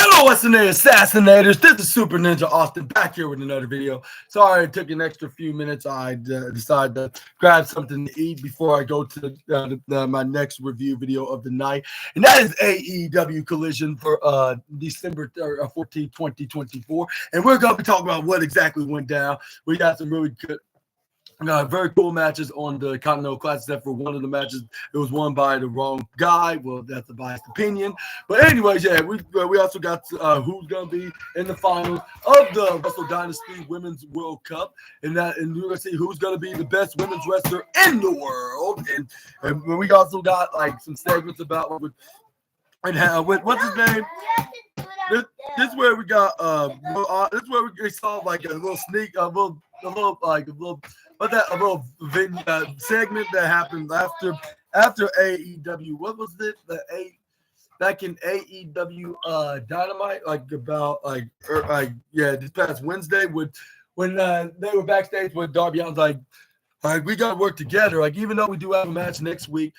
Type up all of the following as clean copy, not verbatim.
Hello, SNA Assassinators. This is Super Ninja Austin back here with another video. Sorry it took an extra few minutes. I decided to grab something to eat before I go to my next review video of the night. And that is AEW Collision for December 14th, 2024. And we're going to be talking about what exactly went down. We got some really good very cool matches on the Continental Classic, except for one of the matches. It was won by the wrong guy. Well, that's a biased opinion. But anyways, yeah, we also got who's going to be in the finals of the Wrestle Dynasty Women's World Cup. And we're going to see who's going to be the best women's wrestler in the world. And we also got like some segments about what's his name? This is where we got this is where we saw like a little sneak, a little segment that happened after AEW. What was it? Back in AEW Dynamite, this past Wednesday when they were backstage with Darby. I was like, we gotta work together. Like, even though we do have a match next week,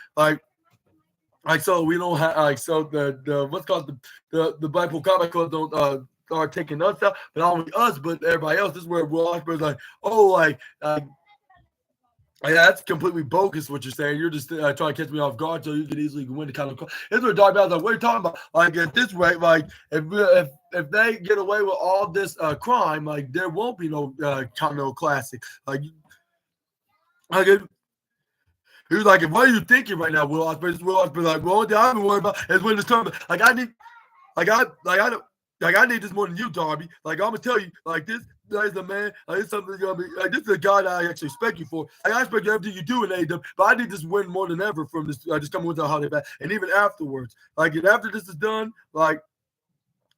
so we don't have the what's called the Blackpool Combat Club don't start taking us out, but not only us, but everybody else. This is where Will Ospreay's like, that's completely bogus what you're saying. You're just trying to catch me off guard so you can easily win the kind of. This is where Darby was like, what are you talking about? Like, at this rate, like if they get away with all this crime, like there won't be no Continental Classic. He was like, what are you thinking right now, Will Ospreay? Will Ospreay like, well, what I've been worried about is winning this tournament. I need this more than you, Darby. Like, I'm gonna tell you, like, this is the man. Like, it's something gonna be like, this is the guy that I actually respect you for. Like, I respect everything you do in AEW, but I need this win more than ever from this. Just coming with the holiday back, and even afterwards, like, and after this is done,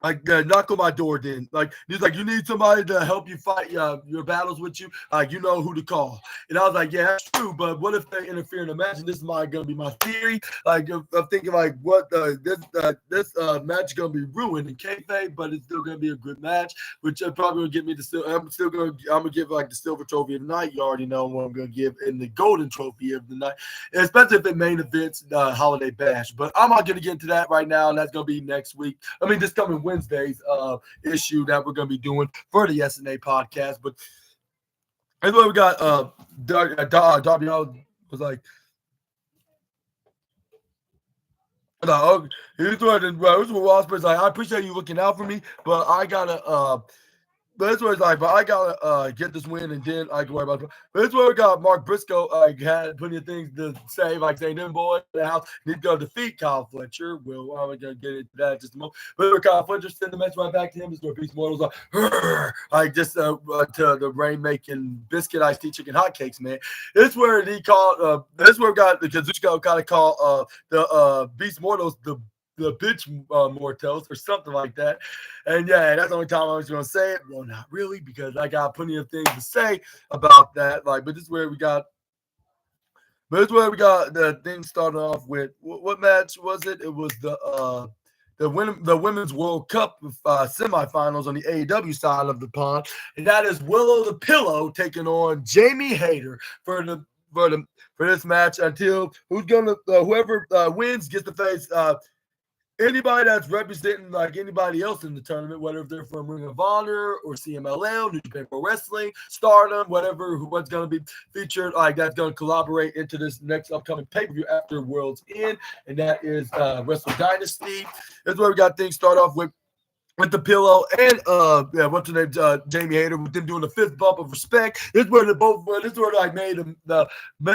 knock on my door then. Like, he's like, you need somebody to help you fight your battles with you. You know who to call. And I was like, yeah, that's true. But what if they interfere in the match? And this is going to be my theory. Like, I'm thinking, like, what this match is going to be ruined in kayfabe, but it's still going to be a good match, which probably will get me I'm going to give, like, the silver trophy of the night. You already know what I'm going to give in the golden trophy of the night, and especially if it main events Holiday Bash. But I'm not going to get into that right now, and that's going to be next week. I mean, this coming Wednesday's issue that we're going to be doing for the SNA podcast. But that's what we got. Darby was like, here's what Ospreay's like, I appreciate you looking out for me, but I gotta but that's what it's like. But I gotta get this win, and then I can worry about it. But that's where we got Mark Briscoe. Had plenty of things to say, like saying, "Them boy, the house need to go defeat Kyle Fletcher." Well, I'm gonna get into that in just a moment. But Kyle Fletcher sent the match right back to him. Is where Beast Mortal's like just to the rain-making biscuit iced tea chicken hotcakes, man. It's where he called. That's where we got the Kazuchika kind of call the Beast Mortals the bitch Mortals or something like that. And yeah, that's the only time I was going to say it. Well, not really, because I got plenty of things to say about that. But this is where we got. But this is where we got the thing started off with. What match was it? It was the Women's World Cup semifinals on the AEW side of the pond, and that is Willow the Pillow taking on Jamie Hayter for this match. Until whoever wins gets to face anybody that's representing like anybody else in the tournament, whether they're from Ring of Honor or CMLL, New Japan Pro Wrestling, Stardom, what's going to be featured, like that's going to collaborate into this next upcoming pay-per-view after World's End, and that is Wrestle Dynasty. That's where we got things start off with the Pillow and what's her name, Jamie Hayter, with them doing the fist bump of respect. This is where made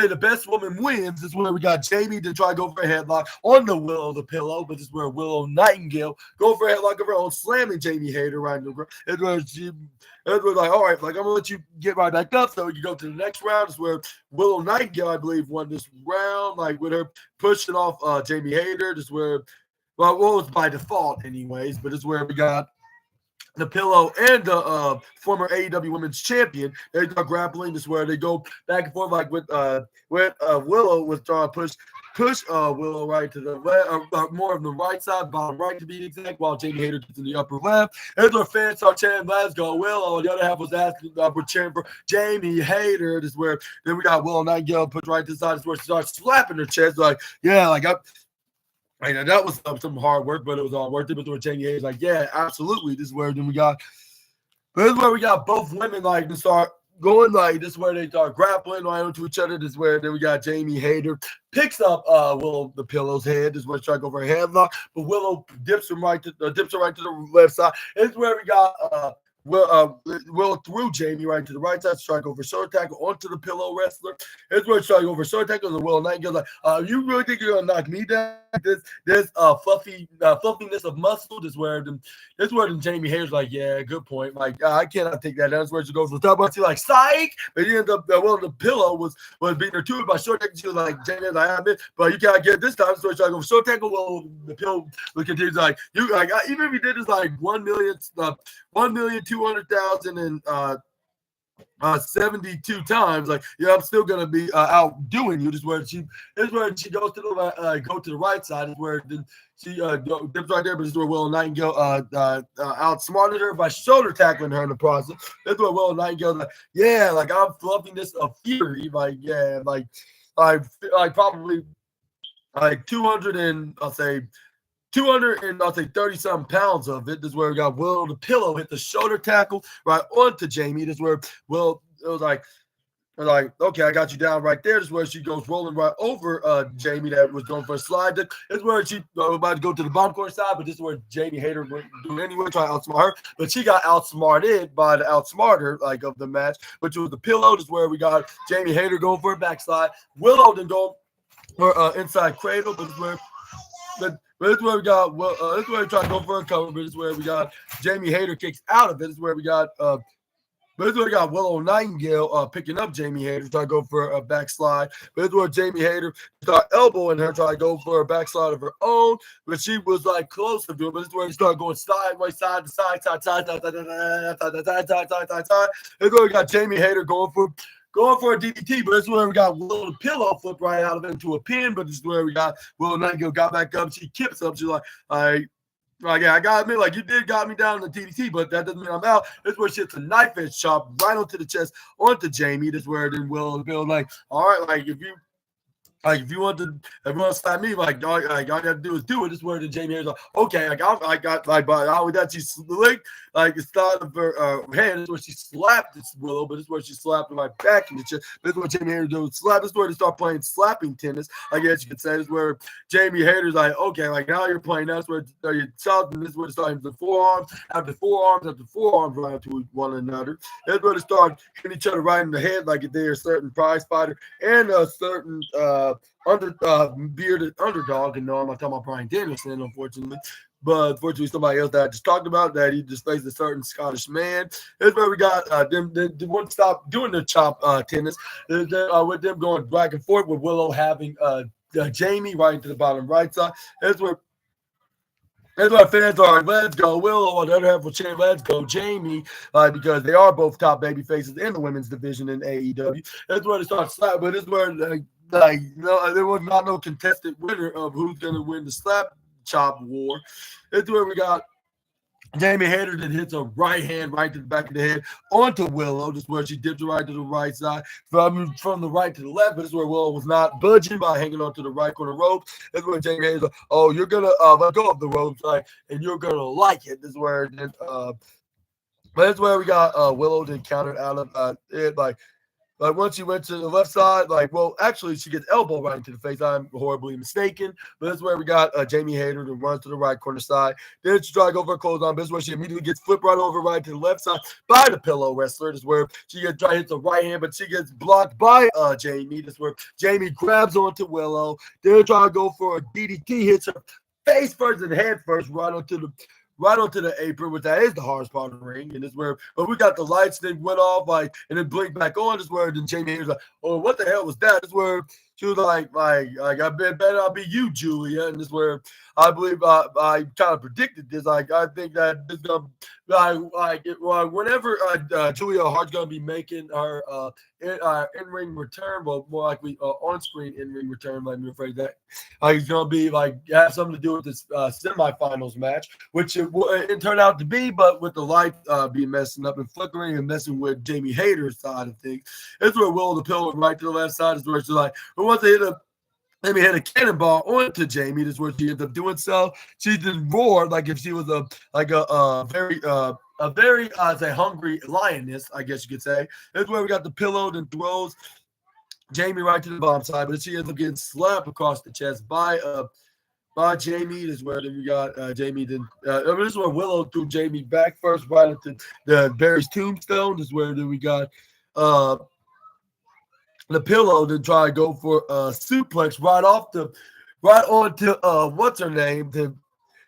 the best woman wins. This is where we got Jamie to try to go for a headlock on the Willow the Pillow, but this is where Willow Nightingale go for a headlock of her own, slamming Jamie Hayter right in the ground. It was like, all right, like, I'm gonna let you get right back up so we can go to the next round. This is where Willow Nightingale, I believe, won this round, like with her pushing off Jamie Hayter. This is where. Well, it was by default anyways, but it's where we got the Pillow and the former AEW Women's Champion. They start grappling. This is where they go back and forth, like with Willow was trying to push Willow right to the left, more of the right side, bottom right to be exact, while Jamie Hayter gets in the upper left. As our fans start chanting, "Let's go, Willow!" The other half was asking, we're cheering for Jamie Hayter. This is where then we got Willow Nightingale put right to the side. This is where she starts slapping her chest, like, yeah, like And that was some hard work, but it was all worth it. But when Jamie Hayter's like, yeah, absolutely. This is where then we got. This is where we got both women like to start going like this is where they start grappling right onto each other. This is where then we got Jamie Hayter picks up Willow the Pillow's head. This is where she tries to go for a headlock, but Willow dips her right to the left side. This is where we got Will threw Jamie right to the right side, try to go for short tackle onto the Pillow wrestler. Here's where it's trying to go for short tackle. And Will Nightingale's like, you really think you're gonna knock me down? This fluffiness of muscle. This where then Jamie Hayter's like, yeah, good point. Like I cannot take that down. That's where she goes to the top. But she's like, psych. But he ends up Will the Pillow was beating her to it by short tackle. She was like, Jamie, like, I admit, but you can't get it this time. So she's trying to go for short tackle. Will the Pillow continues like, you like even if he did this like 1,200,000 and 72 times, like I'm still gonna be outdoing you. This is where she goes to the right side. Is where then she dips right there, but this is where Will Nightingale outsmarted her by shoulder tackling her in the process. That's where Will Nightingale like, yeah, like I'm fluffing this of fury, like yeah, like probably like 200 and I'll say 30-something pounds of it. This is where we got Will the Pillow hit the shoulder tackle right onto Jamie. This is where Will, it was like, okay, I got you down right there. This is where she goes rolling right over Jamie that was going for a slide. This is where she was about to go to the bottom corner side, but this is where Jamie Hayter would do anyway, try to outsmart her. But she got outsmarted by the outsmarter like of the match, which was the Pillow. This is where we got Jamie Hayter going for a backslide. Willow then going for inside cradle, but this is where But this is where we got this is where we try to go for a cover. But this is where we got Jamie Hayter kicks out of it. This is where we got but this is where we got Willow Nightingale picking up Jamie Hayter, try to go for a backslide. But this is where Jamie Hayter start elbowing her, try to go for a backslide of her own. But she was like close to doing. But this is where she started going sideways, side to side, side. This is where we got Jamie Hayter going for a DDT, but this is where we got Will the Pillow flip right out of it into a pin. But this is where we got Will Nightingale got back up. She kips up. She's like, yeah, I gotta admit, like you did got me down in the DDT, but that doesn't mean I'm out. This is where she hits a knife edge chop right onto the chest onto Jamie. This is where then Will the Pillow like, all right, like if you want to slap me, like all you gotta do is do it. This is where the Jamie Hayter's like, okay, but I would that she slicked like the start of her hand. This is where she slapped this Willow, but this is where she slapped her right back in the chest. This is where Jamie Hayter does slap. This is where they start playing slapping tennis, I guess you could say. This is where Jamie Hayter's like, okay, like now you're playing. That's where you're shouting. This is where they start the forearms after forearms right into one another. That's where they start hitting each other right in the head like they're a certain prize fighter and a certain bearded underdog. And no, I'm not talking about Bryan Danielson, unfortunately. But unfortunately, somebody else that I just talked about that he displays a certain Scottish man. Here's where we got them. They wouldn't stop doing the chop tennis. With them going back and forth with Willow having Jamie right into the bottom right side. That's where fans are like, let's go Willow. On the other half will chant, let's go Jamie, because they are both top baby faces in the women's division in AEW. That's where they start slapping. But this is where there was not no contested winner of who's going to win the slap chop war. It's where we got Jamie Hayter that hits a right hand right to the back of the head onto Willow. This is where she dips right to the right side from the right to the left. But this is where Willow was not budging by hanging onto the right corner rope. That's where Jamie Hayter's like, oh, you're gonna let go of the ropes, and you're gonna like it. This is where but that's where we got Willow then countered out of it Like once she went to the left side, actually she gets elbow right into the face. I'm horribly mistaken. But that's where we got Jamie Hayter that runs to the right corner side. Then she tries to go for a clothesline. But this is where she immediately gets flipped right over right to the left side by the Pillow wrestler. This is where she gets try to hit the right hand, but she gets blocked by Jamie. This is where Jamie grabs onto Willow. Then try to go for a DDT, hits her face first and head first right onto the apron, which that is the hardest part of the ring. And it's where, but we got the lights that went off, and then blinked back on. This is where then Jamie Hayter's like, oh, what the hell was that? This is where she was like, I bet I'll be you, Julia. And this is where I believe I kind of predicted this. I think that this gonna whenever Julia Hart's gonna be making her in-ring return, but more likely on-screen in-ring return. Let me rephrase that. He's gonna be have something to do with this semifinals match, which it turned out to be, but with the lights being messing up and flickering and messing with Jamie Hayter's side of things. It's where Will the Pillow right to the left side is where she's like, who wants to hit a Let me hit a cannonball onto Jamie. This is where she ends up doing so. She just roared like if she was a very I'd say hungry lioness, I guess you could say. This is where we got the pillow and throws Jamie right to the bottom side, but she ends up getting slapped across the chest by Jamie. This is where we got Jamie. Then this is where Willow threw Jamie back first, right into the Barry's tombstone. This is where then we got uh the pillow to try to go for a suplex right onto what's her name to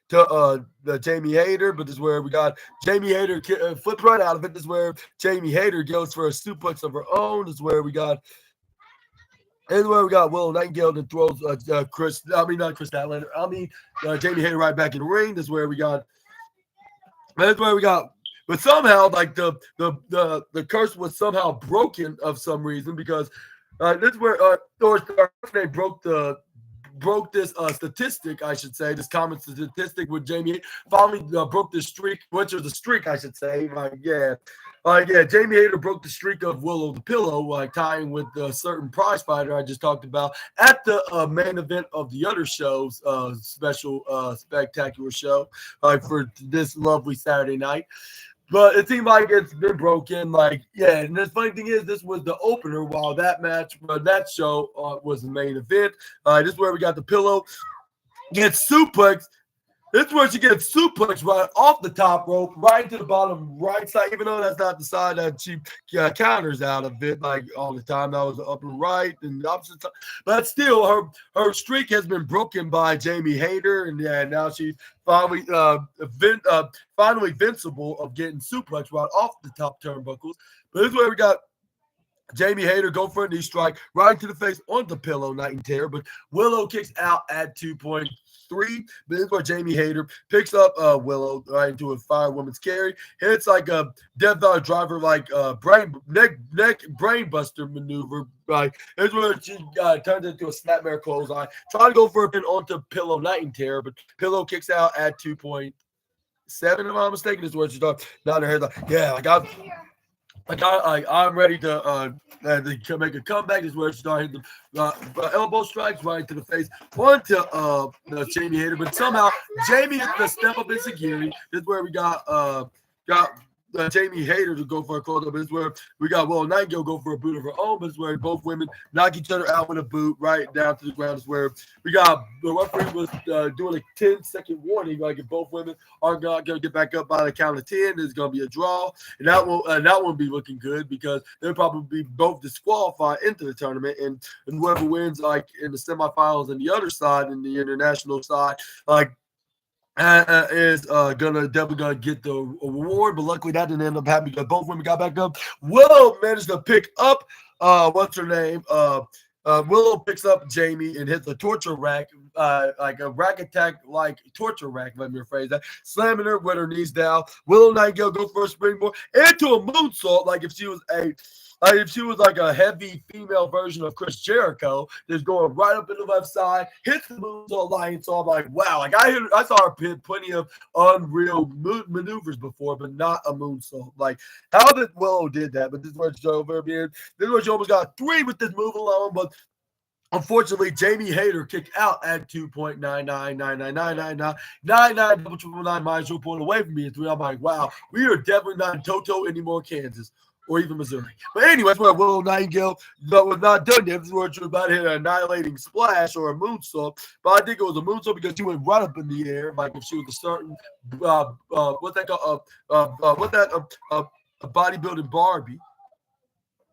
the Jamie Hayter, but this is where we got Jamie Hayter flipped right out of it. This is where Jamie Hayter goes for a suplex of her own. This is where we got. And where we got Willow Nightingale that throws not Chris Statlander. Jamie Hayter right back in the ring. This is where we got. That's where we got. But somehow, like the curse was somehow broken of some reason because this is where they broke this statistic, I should say, this common statistic with Jamie finally broke the streak, which was a streak, I should say. Jamie Hayter broke the streak of Willow the Pillow, tying with a certain prize fighter I just talked about at the main event of the other show's special spectacular show for this lovely Saturday night. But it seemed like it's been broken. And the funny thing is, this was the opener while that show was the main event. This is where we got the Pillow gets suplexed. This is where she gets suplexed right off the top rope, right to the bottom right side, even though that's not the side that she counters out of it all the time. That was the upper right and the opposite side. But still, her streak has been broken by Jamie Hayter, and now she's finally invincible of getting suplexed right off the top turnbuckles. But this is where we got Jamie Hayter go for a knee strike right into the face on the Pillow, Night and Terror. But Willow kicks out at 2.3. But this is where Jamie Hayter picks up Willow right into a firewoman's carry. Hits like a Death Valley driver, brain buster maneuver. Right. This is where she turns into a snapmare clothesline. Trying to go for a pin onto Pillow, Night and Terror. But Pillow kicks out at 2.7, if I'm not mistaken. This is where she starts nodding her head I'm ready to make a comeback. This is where she started hitting the elbow strikes right into the face onto Jamie Hayter. But somehow Jamie hits the step up in security. This is where we got Jamie Hayter to go for a close up. This is where we got Willow Nightingale go for a boot of her own. But this is where both women knock each other out with a boot right down to the ground. This is where we got the referee was doing a 10-second warning. If both women are not going to get back up by the count of 10, there's going to be a draw. And that won't be looking good because they'll probably be both disqualified into the tournament. And whoever wins in the semifinals and the other side, in the international side, is definitely gonna get the award, but luckily that didn't end up happening because both women got back up. Willow managed to pick up what's her name? Willow picks up Jamie and hits a torture rack, like a rack attack, like torture rack. Let me rephrase that. Slamming her with her knees down. Willow Nightingale goes for a springboard into a moonsault, like if she was a heavy female version of Chris Jericho, just going right up in the left side, hits the moonsault line. So I'm like, wow, I saw her pin plenty of unreal maneuvers before, but not a moonsault. How did Willow did that? But this is where she over here. This is where she almost got 3 with this move alone, but unfortunately, Jamie Hayter kicked out at 2.99999999 minus 0 point away from me at 3. I'm like, wow, we are definitely not in Toto anymore, Kansas, or even Missouri. But anyways, where Willow Nightingale was not done yet. This is where she was about to hit an annihilating splash or a moonsault. But I think it was a moonsault because she went right up in the air, like if she was a certain a bodybuilding Barbie.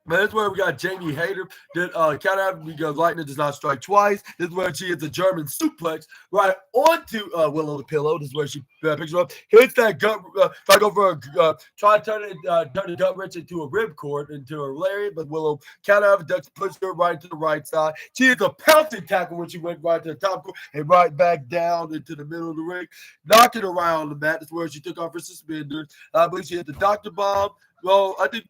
But that's where we got Jamie Hayter that count out because lightning does not strike twice. This is where she hits a German suplex right onto Willow the Pillow. This is where she picks her up, hits that gut, try to go for try to turn the gut wrench into a ripcord, into a lariat, but Willow count out of ducks, pushed her right to the right side. She hits a pouncing tackle when she went right to the top and right back down into the middle of the ring, knocking her around the mat. This is where she took off her suspenders. I believe she hit the Dr. Bomb. Well, I think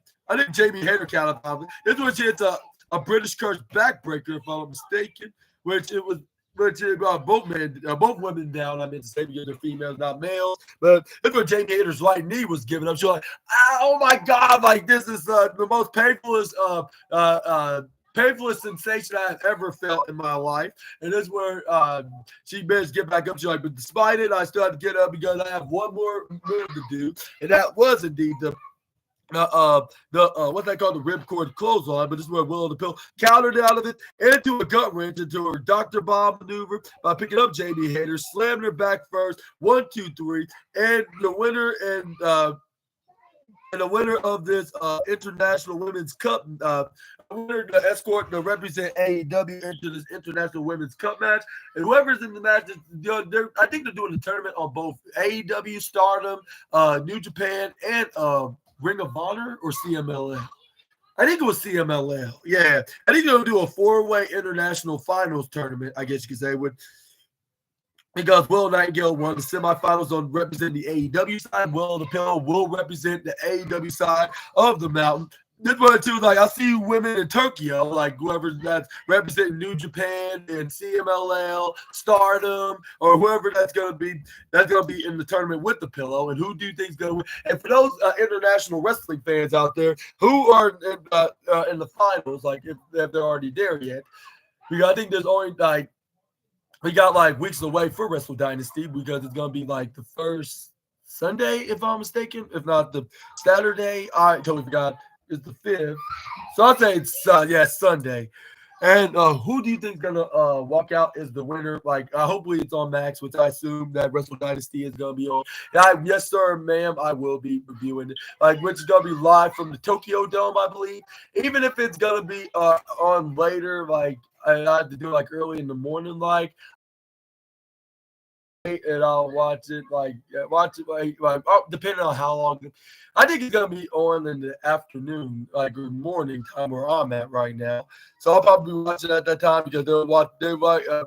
Jamie Hayter counted probably. This is when she hits a British curse backbreaker, if I'm not mistaken, which both women down. I meant to say because they're females, not males. But this is when Jamie Hayter's right knee was given up. She's like, oh my God, this is the most painfulest painfulest sensation I have ever felt in my life. And this is where she managed to get back up. She's like, but despite it, I still have to get up because I have one more move to do. And that was indeed what they call the ripcord clothesline, but this is where Willow the Pill countered out of it into a gut wrench into her Dr. Bomb maneuver by picking up Jamie Hayter, slamming her back first, 1, 2, 3, and the winner and the winner of this International Women's Cup, winner to escort to represent AEW into this International Women's Cup match. And whoever's in the match, I think they're doing the tournament on both AEW, Stardom, New Japan, and Ring of Honor or CMLL. I think it was CMLL. Yeah. I think they're going to do a 4-way international finals tournament, I guess you could say, because Will Nightingale won the semifinals on representing the AEW side. Will the Pill will represent the AEW side of the mountain. This one too, like I see women in Tokyo, like whoever that's representing New Japan and CMLL, Stardom, or whoever that's gonna be in the tournament with the Pillow. And who do you think is gonna win? And for those international wrestling fans out there who are in the finals, like if they're already there yet, because I think there's only like we got like weeks away for Wrestle Dynasty because it's gonna be like the first Sunday, if I'm mistaken, if not the Saturday. I totally forgot. It's the 5th. So I'll say it's Sunday. And who do you think is gonna walk out as the winner? Like hopefully it's on Max, which I assume that Wrestle Dynasty is gonna be on. And yes, sir, ma'am, I will be reviewing it. Like which is gonna be live from the Tokyo Dome, I believe. Even if it's gonna be on later, like I have to do it like early in the morning, like. And I'll watch it depending on how long. I think it's gonna be on in the afternoon, like morning time where I'm at right now. So I'll probably watch it at that time because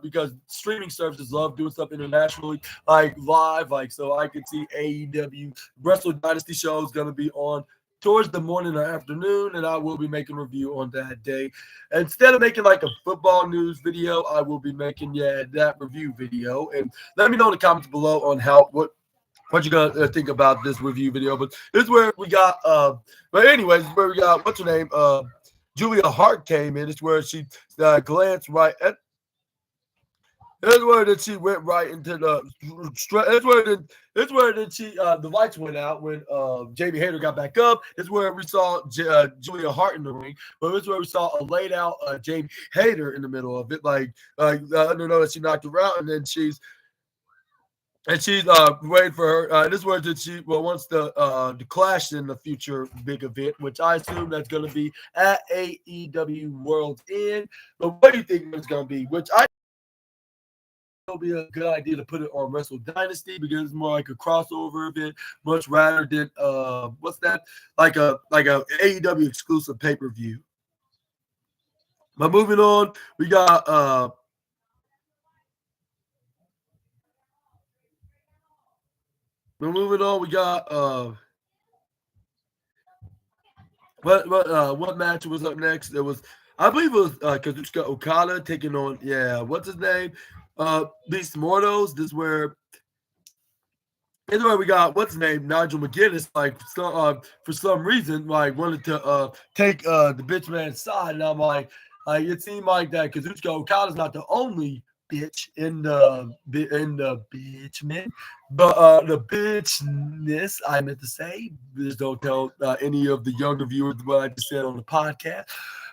because streaming services love doing stuff internationally, like live, like so I could see AEW Wrestle Dynasty show is gonna be on towards the morning or afternoon, and I will be making a review on that day. Instead of making like a football news video, I will be making that review video. And let me know in the comments below on what you gonna think about this review video. But this is where we got but anyways, where we got what's her name? Julia Hart came in. It's where she glanced right at. That's where that she went right into the. That's where the lights went out when Jamie Hayter got back up. It's where we saw Julia Hart in the ring. But it's where we saw a laid out Jamie Hayter in the middle of it. Like I don't know that she knocked her out, and then she's waiting for her. This is where she wants to clash in the future big event, which I assume that's going to be at AEW World's End. But what do you think it's going to be? Which I. It'll be a good idea to put it on Wrestle Dynasty because it's more like a crossover event, much rather than what's that? Like a AEW exclusive pay-per-view. But moving on, we got what match was up next? It was I believe it was Kazuchika Okada taking on what's his name? Beast Mortals. This is where we got what's his name, Nigel McGuinness. Like for some reason, like wanted to take the bitch man's side, and I'm like it seemed like that Kazuchika Okada's not the only bitch in the bitch man, but the bitchness I meant to say. Just don't tell any of the younger viewers what I just said on the podcast.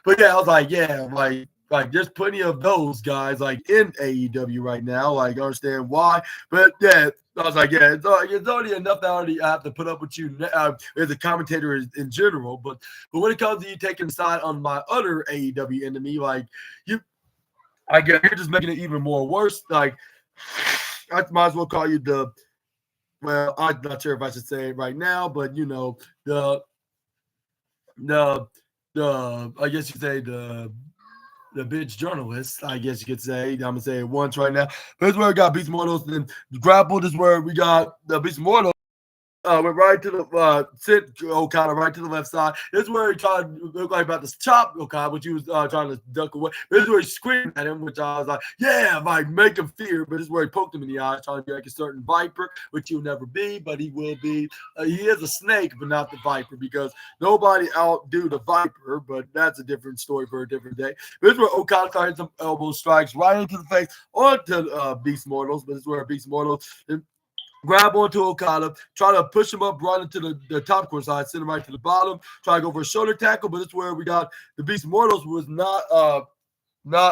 But yeah, I was like, like there's plenty of those guys like in AEW right now. Like I understand why, but yeah, I was like, it's already enough that I already have to put up with you as a commentator in general. But when it comes to you taking side on my other AEW enemy, like you're just making it even more worse. Like I might as well call you I'm not sure if I should say it right now, but you know the I guess you could say the bitch journalist, I guess you could say. I'm gonna say it once right now. But this is where we got Beast Mortals and Grapple. This is where we got the Beast Mortals. went right to the sent Okada right to the left side. This is where he tried to look like about to chop Okada, which he was trying to duck away. This is where he screamed at him, which I was like, yeah, like make him fear. But this is where he poked him in the eye, trying to be like a certain viper, which he'll never be, but he will be. He is a snake, but not the viper, because nobody outdo the viper. But that's a different story for a different day. This is where Okada tried some elbow strikes right into the face onto Beast Mortals. But this is where Beast Mortals grab onto Okada, try to push him up right into the top corner side, send him right to the bottom, try to go for a shoulder tackle, but it's where we got the Beast Mortals was not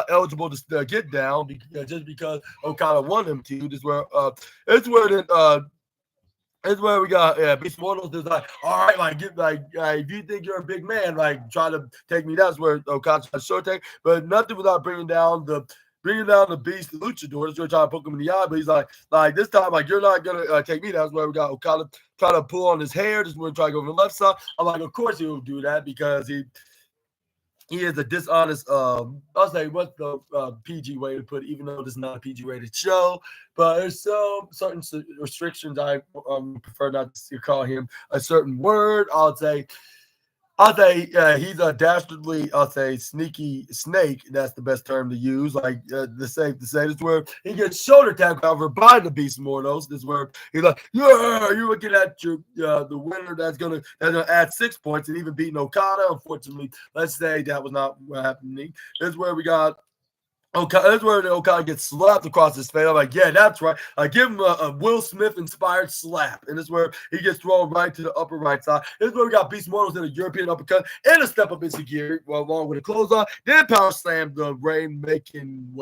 eligible to get down just because Okada wanted him to. This where it's where we got Beast Mortals is like, all right, like get if you think you're a big man, like try to take me down. That's where Okada tried to short take, but nothing without bringing down the Beast Luchador. That's where trying to poke him in the eye, but he's like this time, like you're not gonna take me down. That's where we got Okada try to pull on his hair. This is where we try to go over the left side. I'm like, of course he will do that because he is a dishonest. I'll say what's the PG way to put it, even though this is not a PG rated show, but there's some certain restrictions. I prefer not to call him a certain word. I'll say he's a dastardly, I'll say sneaky snake. That's the best term to use. Like the safe to say. This is where he gets shoulder tackled over by the Beast Mortals. This is where he's like, yeah, you're looking at your the winner that's gonna add 6 points and even beating Okada. Unfortunately, let's say that was not happening. This is where we got Okada. That's where Okada gets slapped across his face. I'm like, yeah, that's right. I give him a Will Smith inspired slap, and this is where he gets thrown right to the upper right side. This is where we got Beast Mortals in a European uppercut and a step up in security, along with a clothesline. Then power slam the rain-making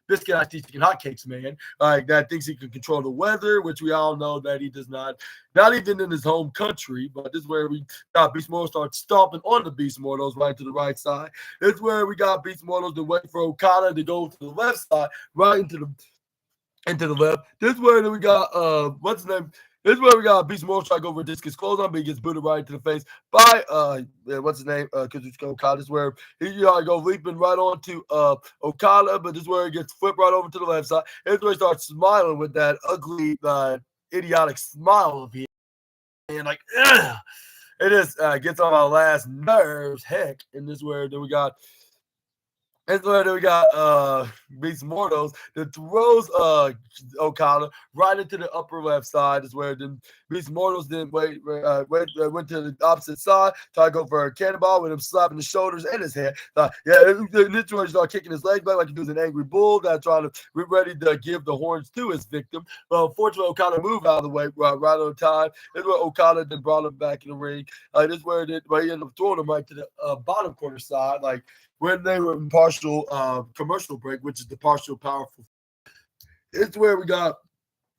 biscuit iced tea chicken hotcakes man, like that thinks he can control the weather, which we all know that he does not. Not even in his home country, but this is where we got Beast Mortals start stomping on the Beast Mortals right to the right side. This is where we got Beast Mortals to wait for Okada to go to the left side, right into the left. This is where we got what's his name? This is where we got Beast Mortals try to go for discus close on, but he gets booted right into the face by what's his name? Kazuchika Okada. This is where he go leaping right onto Okada, but this is where he gets flipped right over to the left side. This is where he starts smiling with that ugly idiotic smile of his, and like, ugh, it just gets on my last nerves. Heck, and this is where then we got. That's where we got Beast Mortals that throws Okada right into the upper left side. Is where then Beast Mortals then went to the opposite side, try to go for a cannonball with him slapping his shoulders and his head. This one started kicking his legs back like he was an angry bull that trying to be ready to give the horns to his victim. But unfortunately, Okada moved out of the way right on time. This is where Okada then brought him back in the ring. This is where he ended up throwing him right to the bottom corner side, like when they were in partial commercial break, which is the partial powerful. It's where we got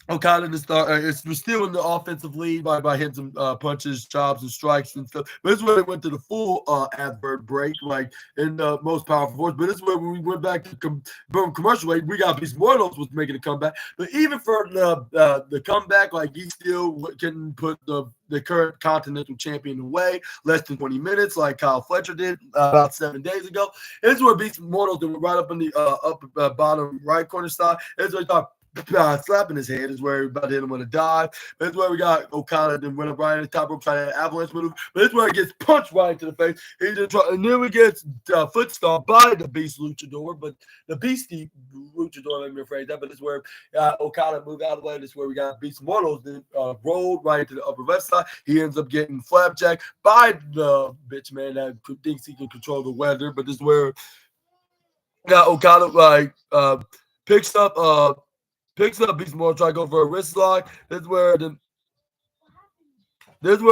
Okada to start. We're still in the offensive lead by hitting some punches, chops, and strikes and stuff. But this is where they went to the full advert break, like in the most powerful force. But this is where when we went back to commercial break, we got Beast Mortals was making a comeback. But even for the comeback, like he still couldn't put the current Continental Champion away less than 20 minutes, like Kyle Fletcher did about 7 days ago. This is where Beast Mortals did right up in the bottom right corner side. This is where he thought slapping his head is where everybody didn't want to dive. This is where we got Okada then went up right in the top rope trying to avalanche maneuver. But this is where he gets punched right into the face. And then we get foot stomped by the Beast Luchador, but the Beastie Luchador, let me rephrase that. But this is where Okada moved out of the way. This is where we got Beast Mortals then rolled right into the upper left side. He ends up getting flapjack by the bitch man that thinks he can control the weather. But this is where Okada picks up Beast Mortal, try to go for a wrist lock. This is where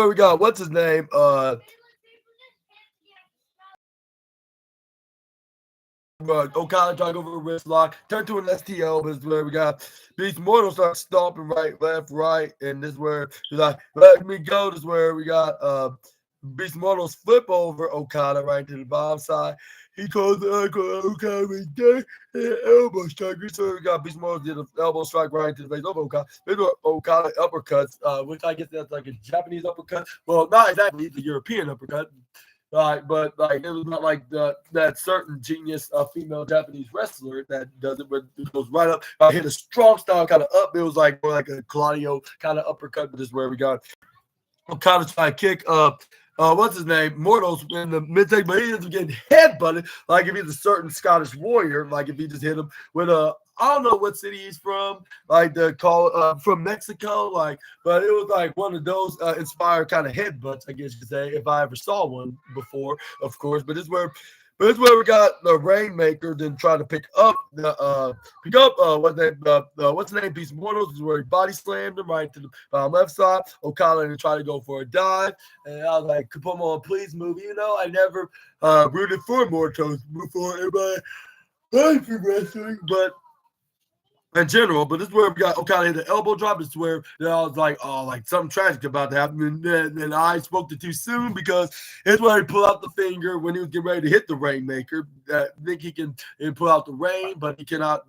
we got what's his name? Okada try to go for a wrist lock, turn to an STO. This is where we got Beast Mortal start stomping right, left, right, and this is where he's like, let me go. This is where we got Beast Mortal's flip over Okada right to the bottom side. He calls the Okada right there, elbow strike. So we got Beast Mortal did an elbow strike right into the face of Okada. Maybe Okada uppercuts, which I guess that's like a Japanese uppercut. Well, not exactly, it's a European uppercut. But like it was not like that certain genius female Japanese wrestler that does it, but it goes right up. Hit a strong style kind of up. It was like more like a Claudio kind of uppercut, but this is where we got Okada trying to kick what's his name, Mortals in the mid-take, but he ends up getting headbutted. Like if he's a certain Scottish warrior, like if he just hit him with a, I don't know what city he's from, like the call from Mexico, like, but it was like one of those inspired kind of headbutts, I guess you could say, if I ever saw one before, of course. But it's where we got the Rainmaker, then try to what's the name, Beast Mortals, is where he body slammed him right to the left side. Okada and try to go for a dive, and I was like, come on, please move. You know, I never rooted for Mortals before everybody for wrestling, but in general, but this is where we got Okada hit the elbow drop. It's where I was like, oh, like something tragic about to happen. And then I spoke it too soon because it's where he pulled out the finger when he was getting ready to hit the Rainmaker. I think he can pull out the rain, but he cannot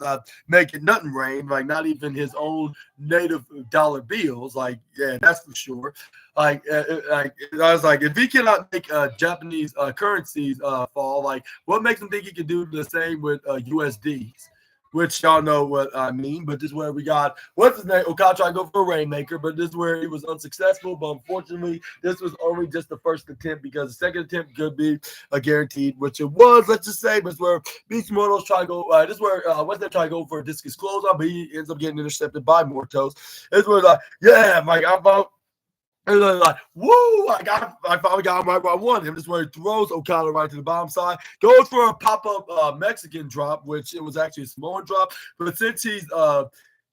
make it nothing rain, like not even his own native dollar bills. Like, yeah, that's for sure. Like I was like, if he cannot make Japanese currencies fall, like what makes him think he can do the same with USDs? Which y'all know what I mean, but this is where we got, what's his name? Okada tried to go for a Rainmaker, but this is where he was unsuccessful. But unfortunately, this was only just the first attempt because the second attempt could be a guaranteed, which it was, let's just say. But it's where Beast Mortals try to go, this is where what's that try to go for a discus closeout, but he ends up getting intercepted by Mortos. This was like, yeah, Mike, I found. And then like, woo! I finally got him right where I wanted him. This is where he throws Okada right to the bottom side. Goes for a pop-up Mexican drop, which it was actually a Samoan drop. But since he's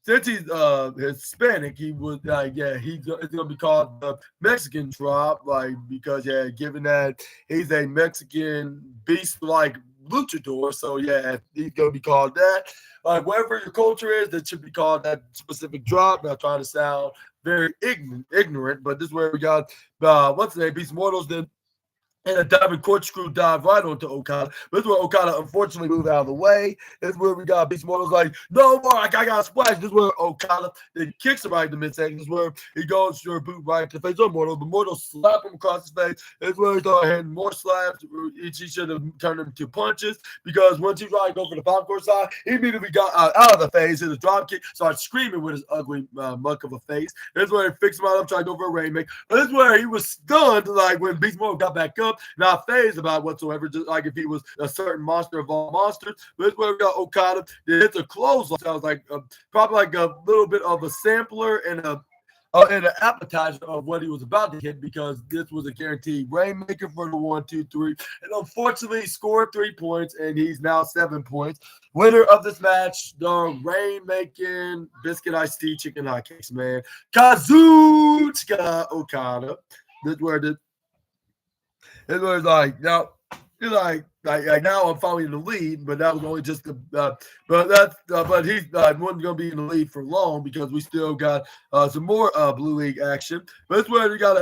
Hispanic, he was it's gonna be called the Mexican drop, like because given that he's a Mexican beast like luchador, so yeah, he's gonna be called that. Like whatever your culture is, that should be called that specific drop. Not trying to sound very ignorant, but this is where we got what's the name, Beast Mortals, then and a diving corkscrew dive right onto Okada. This is where Okada unfortunately moved out of the way. This is where we got Beast Mortals like, no more, like I got a splash. This is where Okada then kicks him right in the midsection. This is where he goes to a boot right to the face of Mortals, but Mortals slap him across his face. This is where he started hitting more slaps. He should have turned them to punches because once he tried to go for the popcorn side, he immediately got out of the face, hit a drop kick, started screaming with his ugly muck of a face. This is where he fixed him out up, tried to go for a Rainmaker. But this is where he was stunned, like when Beast Mortals got back up. Not phased about whatsoever, just like if he was a certain monster of all monsters. But this is where we got Okada. They hit the clothesline. Sounds like probably like a little bit of a sampler and an appetizer of what he was about to hit because this was a guaranteed Rainmaker for the 1, 2, 3. And unfortunately, he scored 3 points, and he's now 7 points. Winner of this match, the Rainmaking Biscuit Iced Tea Chicken Hotcakes, man. Kazuchika Okada. This is where it was like now, like now I'm finally in the lead, but that was only just the. But he wasn't going to be in the lead for long because we still got some more Blue League action. But it's where we got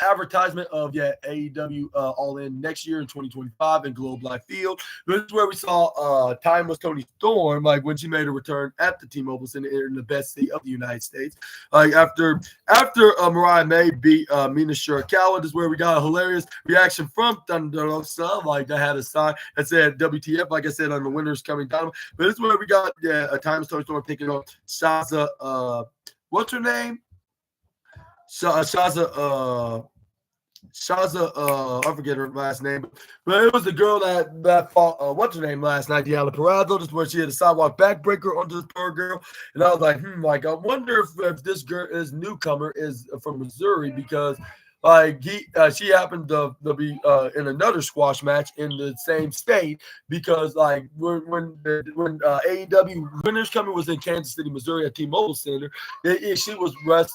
advertisement of AEW All In next year in 2025 in Globe Life Field. This is where we saw Timeless Tony Storm, like when she made a return at the T-Mobile Center in the best city of the United States. Like after Mariah May beat Mina Shirakawa, this is where we got a hilarious reaction from Thunder Rosa, like that had a sign that said WTF, like I said, on the winners coming down. But this is where we got a Timeless Tony Storm picking up Shaza. What's her name? Shaza. I forget her last name, but it was the girl that fought what's her name last night, Deanna Purrazzo. This is where she had a sidewalk backbreaker onto this poor girl, and I was like, like I wonder if this girl is newcomer is from Missouri because. Like she happened to be in another squash match in the same state because like when AEW Winners Coming was in Kansas City, Missouri at T-Mobile Center, she was on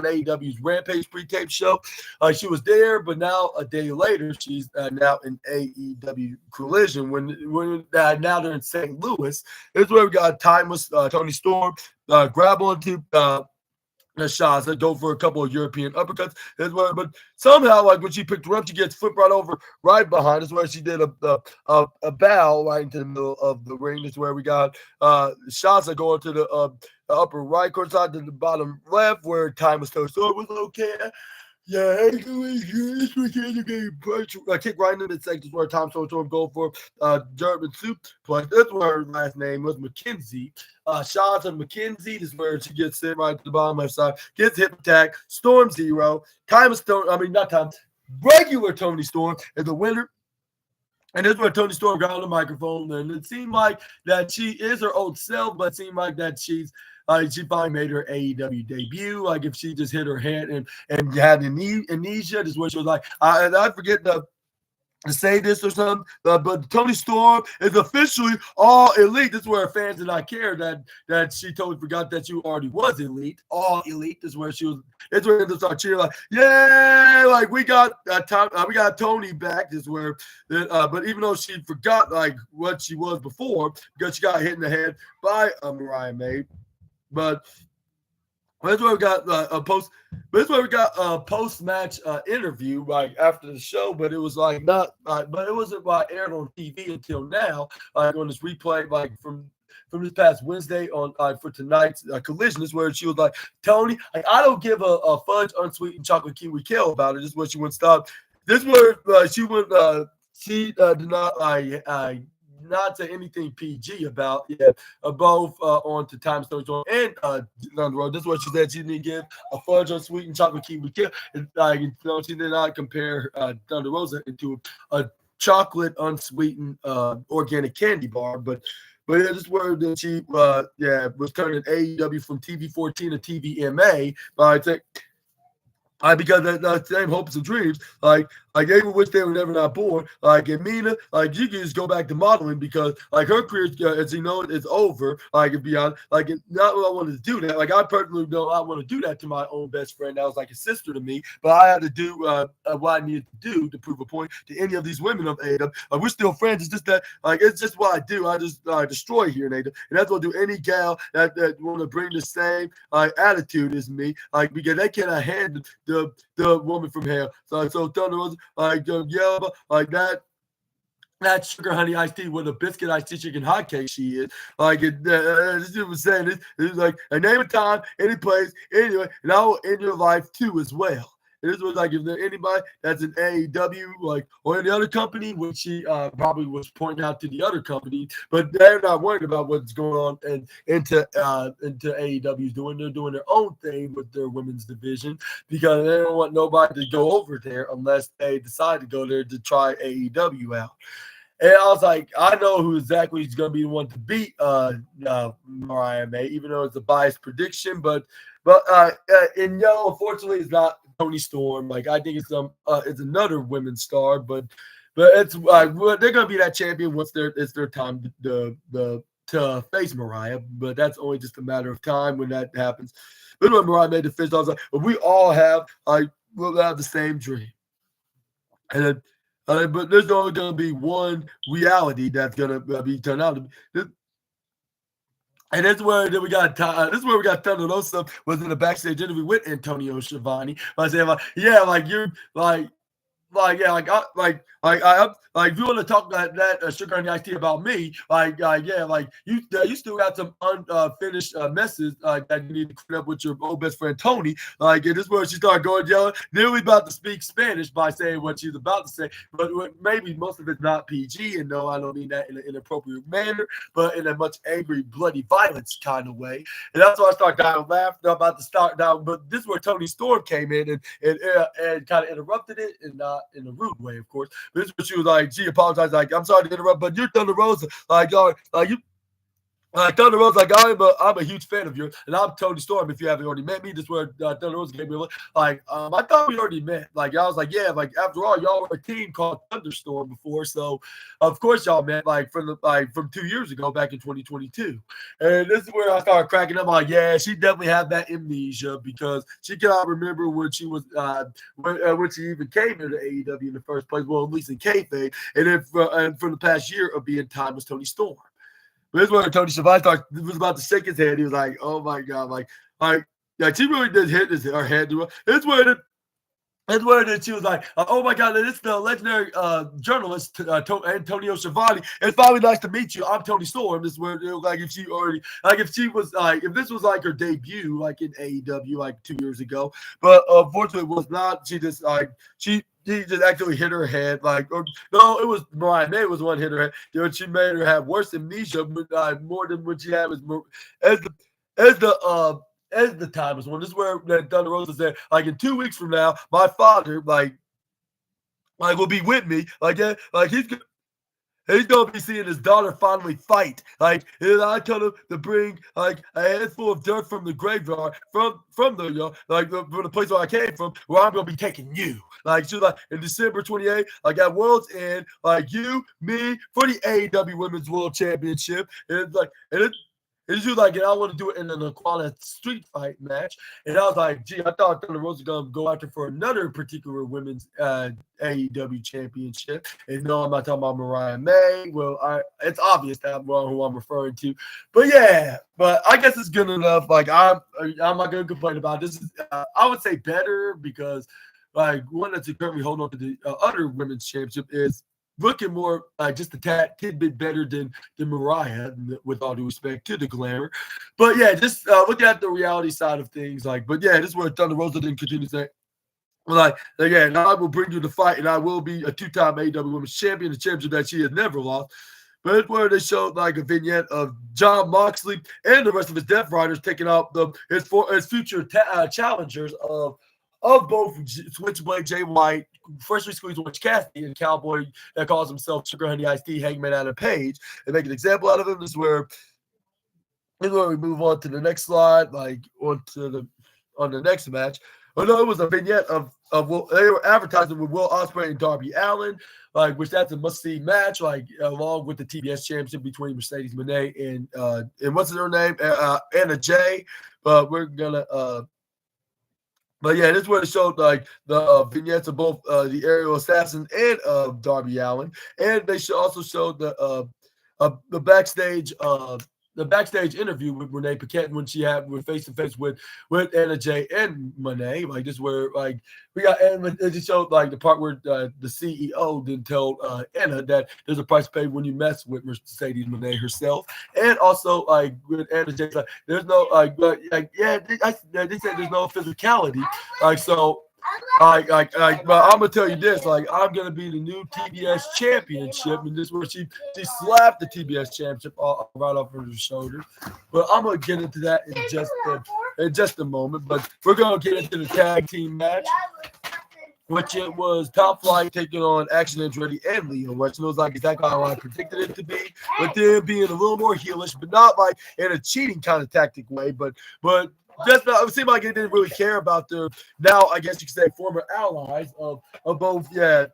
AEW's Rampage pre-tape show. She was there, but now a day later she's now in AEW Collision. When now they're in St. Louis. This is where we got Timeless Tony Storm grab onto. Shaza go for a couple of European uppercuts as well, but somehow, like when she picked her up, she gets flipped right over, right behind. That's where she did a bow right into the middle of the ring. That's where we got Shaza going to the upper right court side to the bottom left, where Timeless Tony Storm was okay. Yeah, this weekend you get kick right into the section where Tom Storm go for German soup. Plus, that's where her last name was McKenzie. Shout out to McKenzie. This is where she gets sent right to the bottom left side. Gets hip attack. Storm 0. Time of Storm. I mean, not time. Regular Tony Storm is the winner. And this is where Tony Storm got on the microphone, and it seemed like that she is her old self, but it seemed like that she finally made her AEW debut. Like if she just hit her head and had amnesia, this is what she was like. I forget to say this or something, but Tony Storm is officially all elite. This is where fans did not care that she totally forgot that you already was elite, all elite. This is where she was. It's where they start cheering like, yeah, like we got we got Tony back. This is where, but even though she forgot like what she was before because she got hit in the head by Mariah May, but. That's where we got a post. That's where we got a post-match interview, like after the show. But it was like not, but it wasn't aired on TV until now. Like on this replay, like from this past Wednesday on for tonight's Collision. This is where she was like, Tony, like I don't give a fudge unsweetened chocolate kiwi kale about it. This is where she wouldn't stop. This is where she would she did not say anything PG about both on to Time Story and on the road. This is what she said. She didn't give a fudge unsweetened chocolate kiwi kill. She did not compare Thunder Rosa into a chocolate unsweetened organic candy bar, but this is where that she was turning AEW from TV 14 to TVMA. I think. Because the same hopes and dreams, like they would wish they were never not born. Like and Mina, like you can just go back to modeling because like her career, as you know, is over. Like to be honest, like not what I wanted to do that. Like I personally don't, I want to do that to my own best friend. That was like a sister to me, but I had to do what I needed to do to prove a point to any of these women of AEW. We're still friends. It's just that like it's just what I do. I just destroy here in AEW, and that's what I do. Any gal that want to bring the same attitude as me, like because they cannot handle the woman from hell. So Thunder Rosa, like like that sugar honey iced tea with a biscuit iced tea chicken hot cake she is. Like it was saying it was like a name of time, any place, anyway, and I will end your life too as well. This was like if there's anybody that's an AEW like or any other company, which she probably was pointing out to the other company, but they're not worried about what's going on and into AEW's doing. They're doing their own thing with their women's division because they don't want nobody to go over there unless they decide to go there to try AEW out. And I was like, I know who exactly is going to be the one to beat Mariah May, even though it's a biased prediction. But unfortunately, it's not Tony Storm. Like I think it's another women's star, but it's they're going to be that champion once it's their time to face Mariah. But that's only just a matter of time when that happens. But when Mariah made the fist, I was like, but we all have we'll have the same dream, and then. But there's only going to be one reality that's going to be turned out to be. And that's where we got. This is where we got Thunder Rosa was in the backstage interview with Antonio Schiavone. I said, like you're like if you want to talk about that sugar honey iced tea about me, you still got some unfinished messes that you need to clean up with your old best friend Tony. Like, and this is where she started going yelling. Then we about to speak Spanish by saying what she's about to say, but maybe most of it's not PG. And no, I don't mean that in an inappropriate manner, but in a much angry, bloody violence kind of way. And that's why I started dying laughing about to start down. But this is where Tony Storm came in and kind of interrupted it, and not in a rude way, of course. But this is what she was like. She apologized, like, I'm sorry to interrupt, but you're Thunder Rosa. Like, y'all, you Thunder Rosa, like I'm a huge fan of yours, and I'm Tony Storm. If you haven't already met me, this is where Thunder Rosa gave me a look. Like, I thought we already met. Like, I was like, yeah, like after all, y'all were a team called Thunderstorm before, so of course y'all met like from 2 years ago, back in 2022. And this is where I started cracking up. I'm like, yeah, she definitely had that amnesia because she cannot remember when she was when she even came into AEW in the first place. Well, at least in kayfabe, and then for the past year of being time was Tony Storm. This is where Tony Schiavone was about to shake his head. He was like, "Oh my god!" Like she really did hit her head. It's where That's where then she was like, "Oh my God, this is the legendary journalist Antonio Schiavone. It's finally nice to meet you. I'm Tony Storm." This is where it was like if she already, like if she was like, if this was like her debut, like in AEW, like 2 years ago, but unfortunately it was not. She just like she just actually hit her head, like, or no, it was Mariah May was the one hit her head. She made her have worse amnesia, but more than what she had was as the as the as the time was one. This is where Thunder Rosa said, like in 2 weeks from now, my father, will be with me. Like, yeah, like he's gonna be seeing his daughter finally fight. Like, and I told him to bring like a handful of dirt from the graveyard, from the from the place where I came from, where I'm gonna be taking you. Like, she was like in December 28th, like at World's End, like you, me, for the AEW Women's World Championship. And it's like, and she was like, and I want to do it in an Aquana street fight match. And I was like, gee, I thought Thunder Rosa was going to go after for another particular women's AEW championship. And no, I'm not talking about Mariah May. Well, it's obvious that I'm wrong who I'm referring to. But yeah, but I guess it's good enough. Like, I'm not going to complain about it. This is, I would say better because, like, one that's currently holding on to the other women's championship is looking more just a tidbit better than Mariah, with all due respect to the glamour. But yeah, just looking at the reality side of things, like, but yeah, this is where Thunder Rosa didn't continue to say, like, yeah, and I will bring you the fight, and I will be a two-time AEW Women's Champion, a championship that she has never lost. But it's where they showed like a vignette of Jon Moxley and the rest of his Death Riders taking out his future challengers of both Switchblade Jay White, freshly squeezed Orange Cassidy, and Cowboy that calls himself Sugar Honey Iced Tea, Hangman Adam Page, and make an example out of him. This is where we move on to the next slide, like on the next match. Oh no, it was a vignette of Will, they were advertising with Will Ospreay and Darby Allin, like, which that's a must-see match, like along with the TBS Championship between Mercedes Moné and what's her name, Anna Jay. But we're gonna But yeah, this is where it showed like the vignettes of both the Aerial Assassin and Darby Allin, and they also showed the backstage interview with Renee Paquette when she had face to face with Anna Jay and Monet. Like, this is where like we got, and it just showed like the part where the CEO didn't tell Anna that there's a price to pay when you mess with Mercedes Moné herself, and also like with Anna Jay, like there's no they said there's no physicality, like so. But I'm gonna tell you this: like, I'm gonna be the new TBS championship, and this is where she slapped the TBS championship right off her shoulder. But I'm gonna get into that in just a moment. But we're gonna get into the tag team match, which it was Top Flight taking on Action Andretti and Leo Rush. And it was like exactly how I predicted it to be, but then being a little more heelish, but not like in a cheating kind of tactic way, but just it seemed like it didn't really care about their, now I guess you could say, former allies of both, both the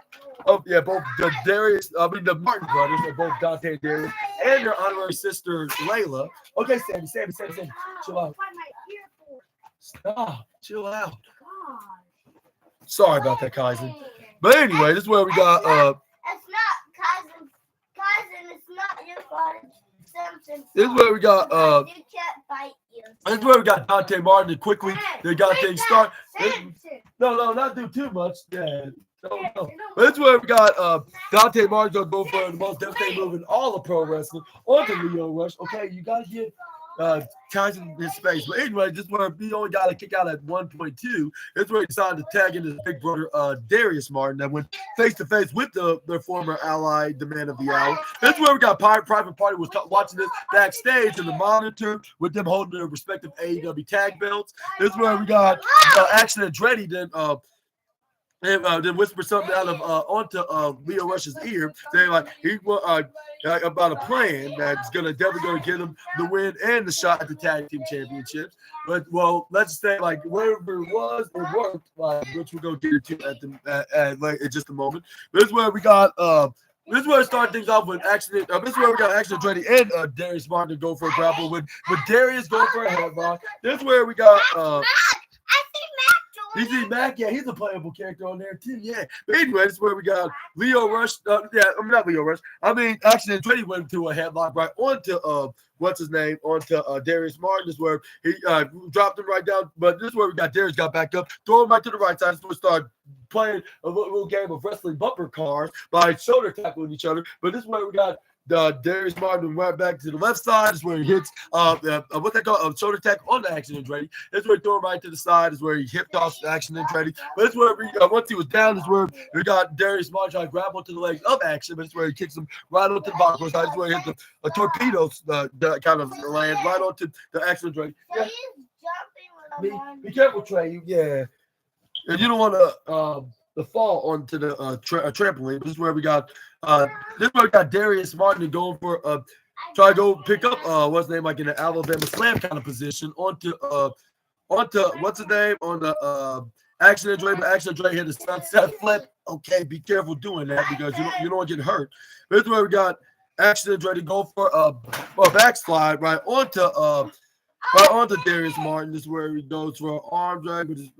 the Martin brothers, of both Dante and Darius, and their honorary sister Layla. Okay, Sammy, chill out. Stop, chill out. Sorry about that, Kaizen. But anyway, this is where we got It's not Kaizen. Kaizen, it's not your fault. This is where we got You can't bite you. This is where we got Dante Martin, and quickly they got things started. No, not do too much. Yeah. No. But this is where we got Dante Martin gonna go for the most devastating move in all of pro wrestling onto Leo Rush. Okay, you gotta get Tyson his space. But anyway, just where he only got a kick out at 1.2. That's where he decided to tag in his big brother Darius Martin that went face to face with their former ally, the Man of the Hour. That's where we got Private Party was watching this backstage in the monitor with them holding their respective AEW tag belts. This is where we got Action Andretti then whisper something out of onto Leo Rush's ear, saying like about a plan that's definitely gonna get him the win and the shot at the tag team championships. But let's say like whatever it was, it worked. Which we're gonna get into in just a moment. This is where we got. This is where we start things off with Action. This is where we got Action Andretti and Darius Martin to go for a grapple with Darius going for a headlock. This is where we got. You see Mac, yeah, he's a playable character on there too, yeah. But anyway, this is where we got Leo Rush. Not Leo Rush. Action Andretti went to a headlock right onto onto Darius Martin. This is where he dropped him right down. But this is where we got Darius got back up, throw him right to the right side. This is where we start playing a little game of wrestling bumper cars by shoulder tackling each other. But this is where we got Darius Martin right back to the left side. Is where he hits what they call shoulder tackle on the Action Andretti. That's where he threw him right to the side. Is where he hip tossed the Action Andretti. But it's where once he was down, is where we got Darius Martin trying to grab onto the legs of Action. But it's where he kicks him right onto the bottom side. It's where he hits a torpedo kind of land right onto the Action Andretti. So he's jumping with a Be careful, Trey. Yeah, and you don't want to fall onto the trampoline. This is where we got Darius Martin going for try to go pick up what's his name, like in the Alabama slam kind of position onto what's his name on the Action Andretti. But Action Andretti hit the sunset flip. Okay, be careful doing that because you don't want to get hurt. But this is where we got Action Andretti go for a backslide right onto Darius Martin. This is where he goes for an arm drag with his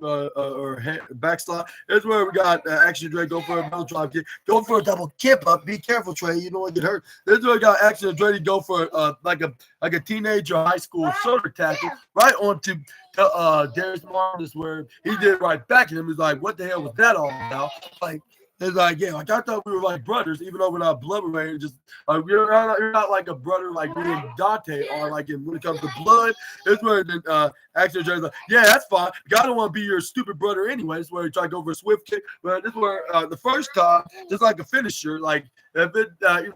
backslide. This is where we got Action Andretti go for a middle drop kick, go for a double kip up. Be careful, Trey. You don't want to get hurt. This is where we got Action Andretti go for like a teenager high school shoulder tackle right onto Darius Martin. This is where he did right back at him. He's like, what the hell was that all about? Like, it's like, yeah, like I thought we were like brothers, even though we're not blood related. Just you're not like a brother like me and Dante are. Like when it comes to blood, it's where the Action Andretti's like, yeah, that's fine. I don't want to be your stupid brother anyway. This is where he tried to go for a swift kick, but this is where the first time, just like a finisher, like if it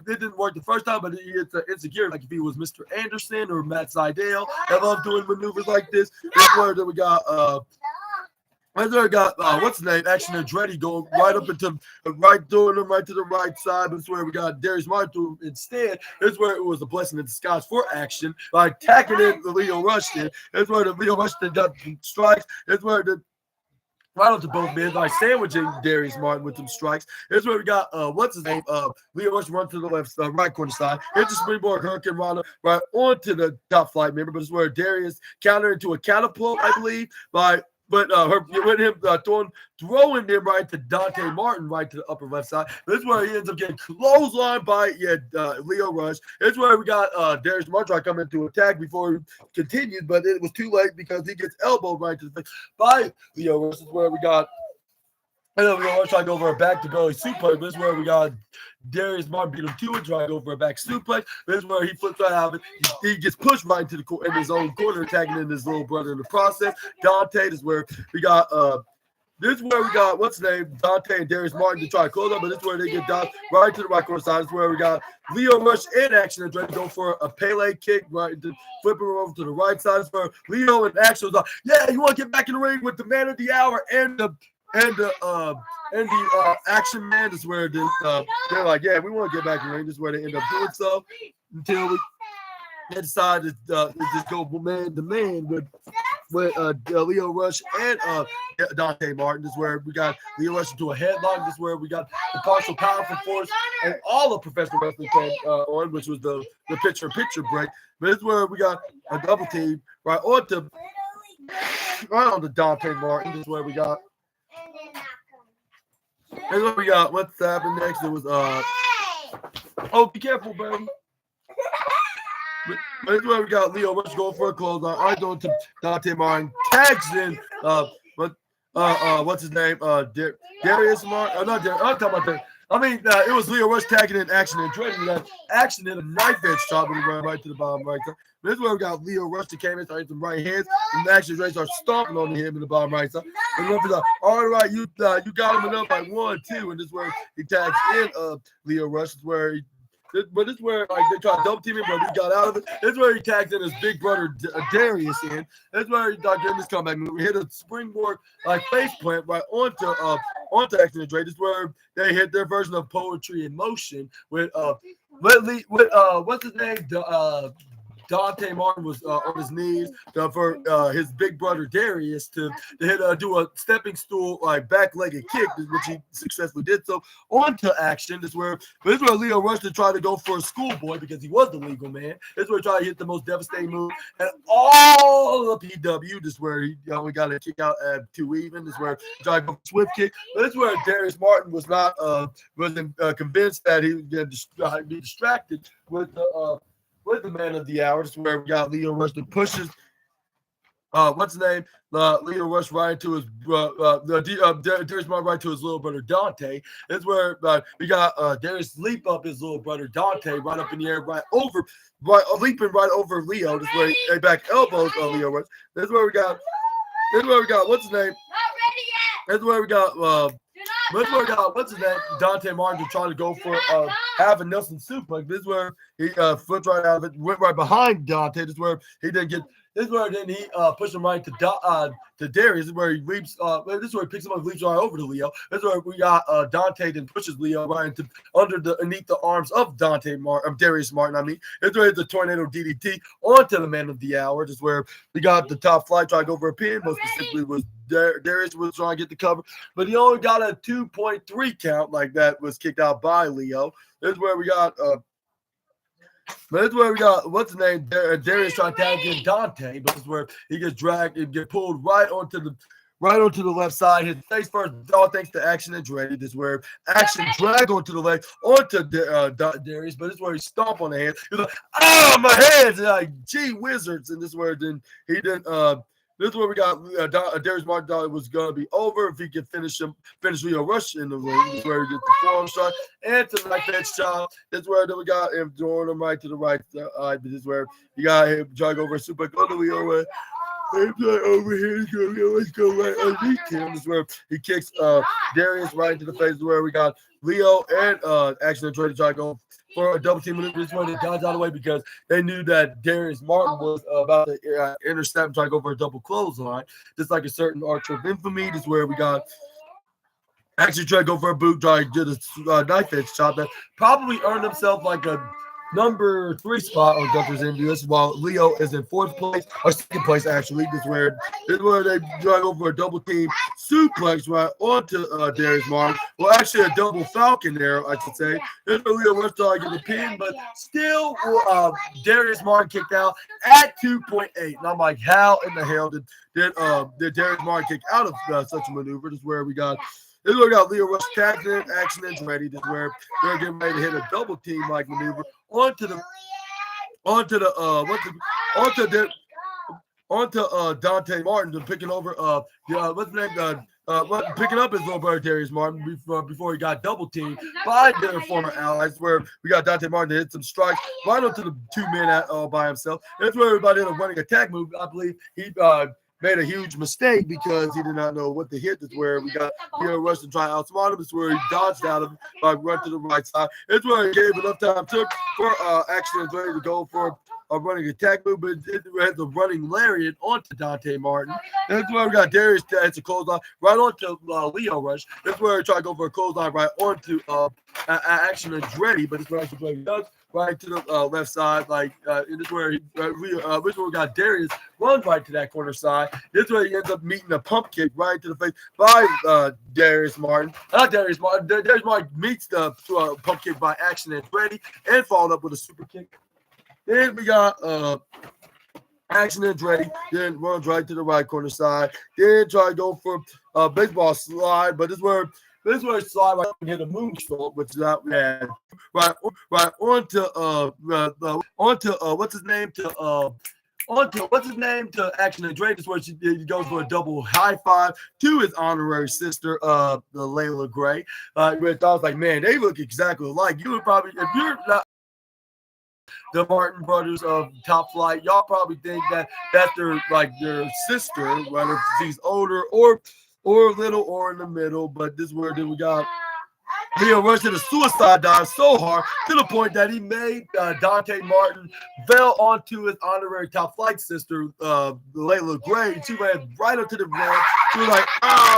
didn't work the first time, but it's insecure. Like if he was Mr. Anderson or Matt Seidel, I love doing maneuvers like this. That's where we got. What's his name? Action Andretti going right up into doing him right to the right side. That's where we got Darius Martin instead. This is where it was a blessing in disguise for Action by attacking in the Leo Rush did. That's where the Leo Rush got strikes. That's where the right onto both men, like sandwiching Darius Martin with some strikes. Here's where we got what's his name? Leo Rush run to the left, right corner side. Hits the springboard Hurricane Rana right onto the top flight member. But it's where Darius countered into a catapult, I believe, with him throwing him right to Dante Martin right to the upper left side. This is where he ends up getting clotheslined by Leo Rush. It's where we got Darius Martin coming to attack before he continues, but it was too late because he gets elbowed right to the face by Leo Rush. This is where we got Leo Rush trying to go for a back to belly suplex. This is where we got Darius Martin beat him to it, trying to go for a back suplex. This is where he flips right out of it. He gets pushed right into in his own corner, attacking in his little brother in the process. Dante, this is where we got what's his name? Dante and Darius Martin to try to close up, but this is where they get down right to the right corner side. This is where we got Leo Rush in Action and trying to go for a Pele kick, right to flip him over to the right side. This is where Leo and Action was like, yeah, you want to get back in the ring with the man of the hour and the Action Man. Is where they're like, yeah, we want to get back in the ring. This is where they end up doing so until they decide to just go man to man with Leo Rush and Dante Martin. This is where we got Leo Rush into a headlock. This is where we got the partial powerful force and all of professional wrestling came on, which was the picture-in-picture break. But this is where we got a double team right on the Dante Martin. This is where we got. Here's what we got. What's happening next? It was be careful, baby. But here's where we got Leo Rush going for a clothesline. I go to Dante Martin, tags in what's his name? Darius Martin. Not Darius. I'm talking about Darius. I mean, it was Leo Rush tagging in Action and Andretti. That Action in a knife edge chop and he ran right to the bottom right side. This is where we got Leo Rush that came in, started some right hands, and Action Andretti started stomping on him in the bottom right side. And then like, all right, you got him enough like 1, 2, and this is where he tags in Leo Rush. This is where this is where like they tried to double team him, but we got out of it. This is where he tags in his big brother Darius in. This is where he during this comeback move. We hit a springboard like face plant right onto Action Andretti. This is where they hit their version of poetry in motion with what's his name? Dante Martin was on his knees for his big brother Darius to do a stepping stool like back-legged kick, which he successfully did. So onto Action. This is where Leo Rush tried to go for a schoolboy because he was the legal man. This is where he tried to hit the most devastating move and all of PW. This is where he we got a kick out at 2 even. This is where he tried to go for a swift kick. But this is where Darius Martin was not wasn't convinced that he would be distracted with the man of the hour. This is where we got Leo Rush that pushes what's his name? Leo Rush right into his Darius Martin right to his little brother Dante. That's where we got Darius leap up his little brother Dante right up in the air, leaping right over Leo. That's where he back elbows Leo Rush. That's where we got. That's where we got. What's his name? That's where we got. What's his name? Dante Martin trying to go for half a Nelson suplex. This is where he flipped right out of it, went right behind Dante. This is where he didn't get. This is where then he pushed him right to Darius. This is where he leaps. This is where he picks him up and leaps right over to Leo. This is where we got Dante then pushes Leo right into underneath the arms of Darius Martin. I mean, this is where the tornado DDT onto the man of the hour. This is where we got the top flight trying to go for a pin. Most specifically was Darius was trying to get the cover, but he only got a 2.3 count. Like that was kicked out by Leo. This is where we got. But that's where we got what's his name? Darius trying to tag in Dante, but that's where he gets dragged and get pulled right onto the left side. His face first, all thanks to Action and Dre. This is where Action drag onto the leg onto Darius, but this is where he stomp on the hands. He's like, my hands! And like, gee, wizards! And this is where then he didn't. This is where we got Darius Martin thought it was going to be over if he could finish Leo Rush in the ring. This is where he gets the forearm shot and to the knife edge shot. This is where then we got him throwing him right to the right side. This is where you got him trying to go over super go to Leo Rush. Over here, he's going to always go right underneath him. This is where he kicks Darius right into the face. This is where we got Leo and Action and Trey to try to go for a double team. This one they dodged out of the way because they knew that Darius Martin was about to intercept and try to go for a double clothesline. Just like a certain Archer of Infamy. This is where we got Action try to go for a boot, try to do the knife edge shot that probably earned himself like a number 3 spot on Gunther's Indies, while Leo is in 4th place, or 2nd place actually. This is where they drag over a double team suplex right onto Darius Martin. Well, actually a double Falcon arrow, I should say. This is where Leo Rush tried to get the pin, but still Darius Martin kicked out at 2.8. And I'm like, how in the hell did Darius Martin kick out of such a maneuver? This is where we got. This is where we got Leo Rush tagging in, Action is ready. This is where they're getting ready to hit a double team like maneuver onto Dante Martin, picking over what's the name? Picking up his little brother Darius Martin before he got double teamed by their former allies. Where we got Dante Martin to hit some strikes right onto the 2-man all by himself. That's where everybody ended up running a tag move. I believe he made a huge mistake because he did not know what to hit. That's where we got Leo Rush to try out smart him. It's where he dodged out of it by run to the right side. It's where he gave enough time for Action and Dre to go for a running attack move, but it had the running lariat onto Dante Martin. That's where we got Darius to clothesline right onto Leo Rush. That's where he tried to go for a clothesline right onto Action and Dre, but it's where Action Dre does. Right to the left side, like this is where we got Darius runs right to that corner side. This is where he ends up meeting a pump kick right to the face by Darius Martin. Not Darius Martin. Darius Martin meets the pump kick by Action and Ready and followed up with a super kick. Then we got Action and Ready. Then runs right to the right corner side. Then try to go for a baseball slide, but this is where slide right and hit a moonsault, which is not bad. Right onto what's his name to Action and Drake. Is where he goes for a double high five to his honorary sister, the Layla Gray. Which I was like, man, they look exactly alike. You would probably, if you're not the Martin brothers of Top Flight, y'all probably think that that's their sister, whether she's older or little or in the middle. But this is where we got Leo Rush did a suicide dive so hard to the point that he made Dante Martin fell onto his honorary Top Flight sister, Layla Gray. She ran right up to the ramp. She was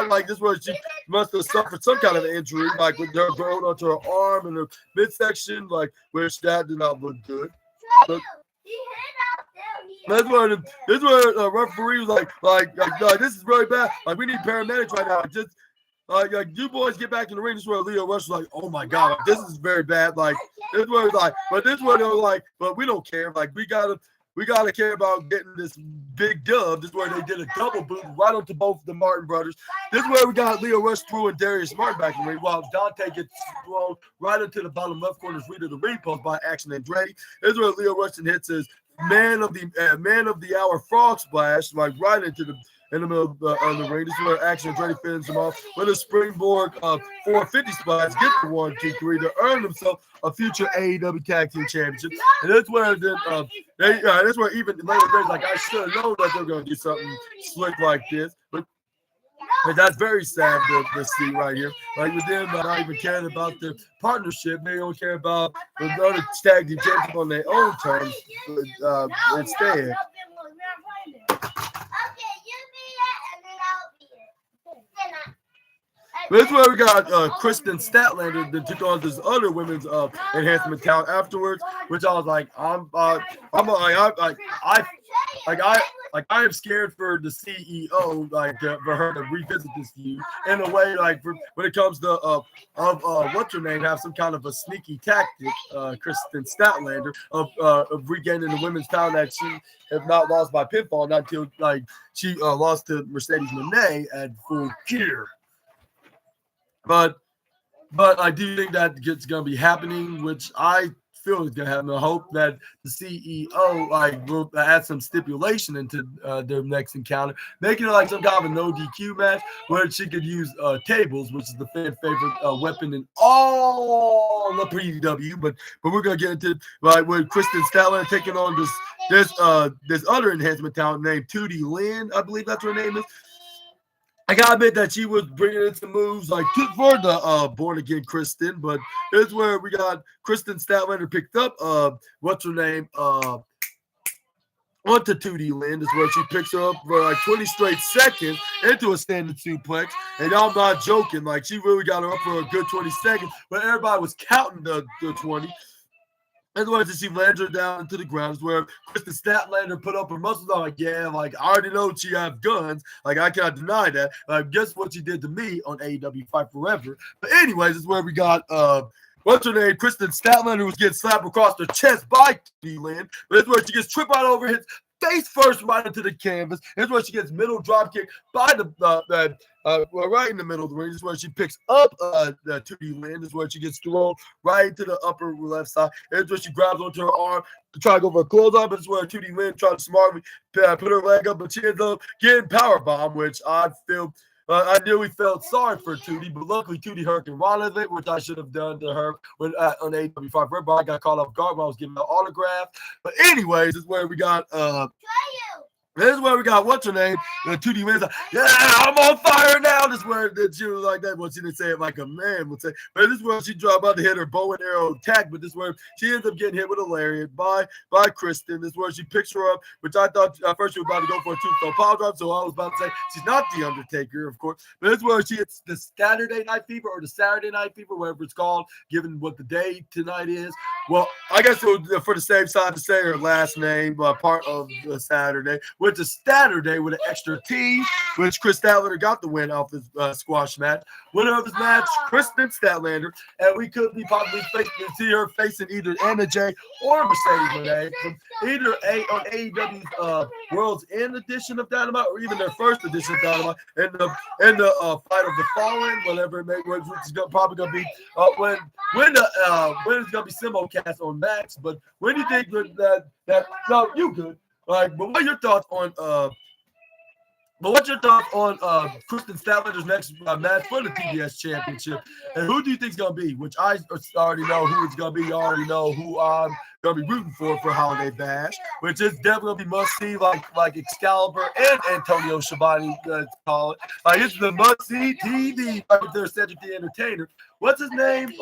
like, this was she must have suffered some kind of injury, like with her bone onto her arm and her midsection, like which that did not look good. But, that's where the referee was like, this is really bad. Like, we need paramedics right now. Just like you boys get back in the ring. This is where Leo Rush was like, oh my god, like, this is very bad. Like, this is where it's like, but this is where they were like, but we don't care. Like, we gotta care about getting this big dub. This is where they did a double boot right onto both the Martin brothers. This is where we got Leo Rush through and Darius Martin back in the ring, while Dante gets thrown right into the bottom left corner's read of the ring post by Action and Andretti. This is where Leo Rush hits his man of the hour frog splash, like right into in the middle of the ring. This is where Action Andretti finishes him off with a springboard 450 splash, get the 1, 2, 3 to earn himself a future AEW Tag Team Championship. And that's where that's where even later days, like I should have known that they're going to do something slick like this, but that's very sad to see right here. Like with them, not even caring about their partnership. They don't care about the other tag team championship on their own terms instead. That's where we got Kristen Statlander that took on this other women's enhancement talent afterwards, which I was like, I am scared for the CEO, like for her to revisit this feud in a way, like when it comes to what's her name, have some kind of a sneaky tactic, Kristen Statlander of regaining the women's title that she have not lost by pinfall, not until like she lost to Mercedes Moné at Full Gear. But I do think that it's going to be happening, which I feel is going to happen. I hope that the CEO will add some stipulation into their next encounter, making it like some kind of a no DQ match where she could use tables, which is the fan favorite weapon in all of PW. But we're going to get into with Kristen Statlander taking on this other enhancement talent named Tootie Lynn, I believe that's her name is. I gotta admit that she was bringing in some moves like for the born again Kristen, but here's where we got Kristen Statlander picked up what's her name onto Tootie Lynn is where she picks her up for like 20 straight seconds into a standing suplex, and I'm not joking, like she really got her up for a good 20 seconds, but everybody was counting the 20. And the way that she lands her down into the ground is where Kristen Statlander put up her muscles. I'm like, yeah, like I already know she have guns. Like I cannot deny that. Guess what she did to me on AEW Fight Forever. But anyways, it's where we got what's her name? Kristen Statlander was getting slapped across the chest by Tootie Lynn. But it's where she gets tripped right over, hits face first right into the canvas. It's where she gets middle drop kick by right in the middle of the ring. This is where she picks up the Tootie Lynn. This is where she gets thrown right to the upper left side. It's where she grabs onto her arm to try to go for a clothesline. But it's where Tootie Lynn tried to smartly put her leg up, but she ends up getting powerbomb, which I feel. I nearly felt sorry for Tootie, but luckily Tootie hurt and run of it, which I should have done to her when on AEW Fight Forever. I got caught off guard when I was giving an autograph. But anyways, this is where we got this is where we got what's her name? Tootie Lynn's like, yeah, I'm on fire now. This is where she was like that, but she didn't say it like a man would say. But this is where she dropped out to hit her bow and arrow attack. But this is where she ends up getting hit with a lariat by Kristen. This is where she picks her up, which I thought at first she was about to go for a tombstone power drop. So I was about to say she's not the Undertaker, of course. But this is where she hits the Saturday Night Fever or the Saturday Night Fever, whatever it's called, given what the day tonight is. Well, I guess it was for the same side to say her last name, part of the Saturday, which is Saturday with an extra T, which Chris Statlander got the win off his squash match. Winner of this match, Kristen Statlander, and we could be probably see her facing either Anna Jay or Mercedes Moné from either on AEW's World's End edition of Dynamite or even their first edition of Dynamite in the Fight of the Fallen, whatever it may, which is probably going to be when it's going to be simulcast on Max. But when do you think that no, you good. But what are your thoughts on Kristen Statlander's next match for the TBS Championship? And who do you think is going to be? Which I already know who it's going to be. You already know who I'm going to be rooting for Holiday Bash, which is definitely going to be must-see, like Excalibur and Antonio Schiavone call it. It's the must-see TV with their Cedric the Entertainer. What's his name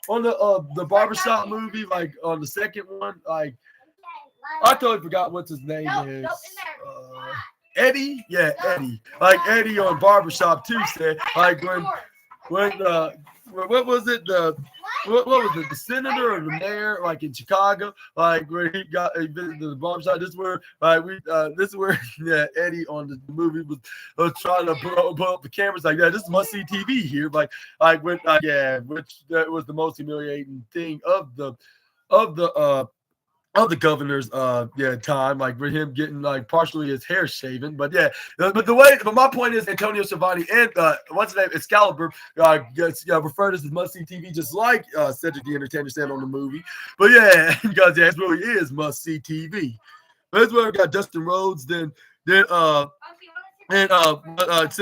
on the barbershop movie? Like on the second one, like. I totally forgot what his name is. Eddie? Yeah, Eddie. Like Eddie on Barbershop Tuesday. Like when what was it? What was it? The senator or the mayor, like in Chicago, like where he visited the barbershop. This is where Eddie on the movie was trying to put up the cameras like that. This is must see TV here. Which that was the most humiliating thing of the governor's time, like with him getting like partially his hair shaven. But my point is Antonio Schiavone and what's his name, Excalibur gets referred as must-see TV, just like Cedric the Entertainer said on the movie. But because it really is must-see TV. This is where we got Dustin Rhodes. Then send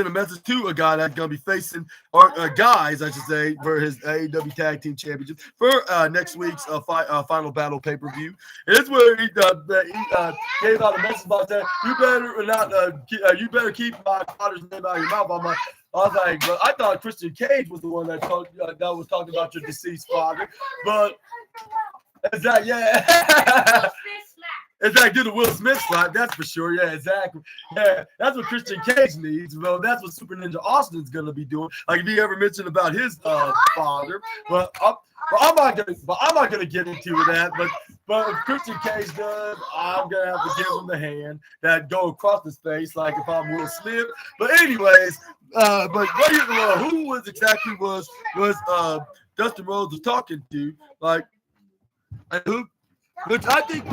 a message to a guy that's gonna be facing, or guys, I should say, for his AEW Tag Team Championship for next week's Final Battle pay-per-view. And it's where he gave out a message about that. You better not, you better keep my father's name out of your mouth. I was like, but I thought Christian Cage was the one that was talking about your deceased father. But is that It's like do the Will Smith slap, that's for sure. Yeah, exactly. Yeah, that's what Christian Cage needs. Well, that's what Super Ninja Austin's gonna be doing. Like if he ever mentioned about his father, but I'm not gonna get into that. But if Christian Cage does, I'm gonna have to give him the hand that go across his face, like if I'm Will Smith. But anyways, who was Dustin Rhodes was talking to? Like, and who? Which I think.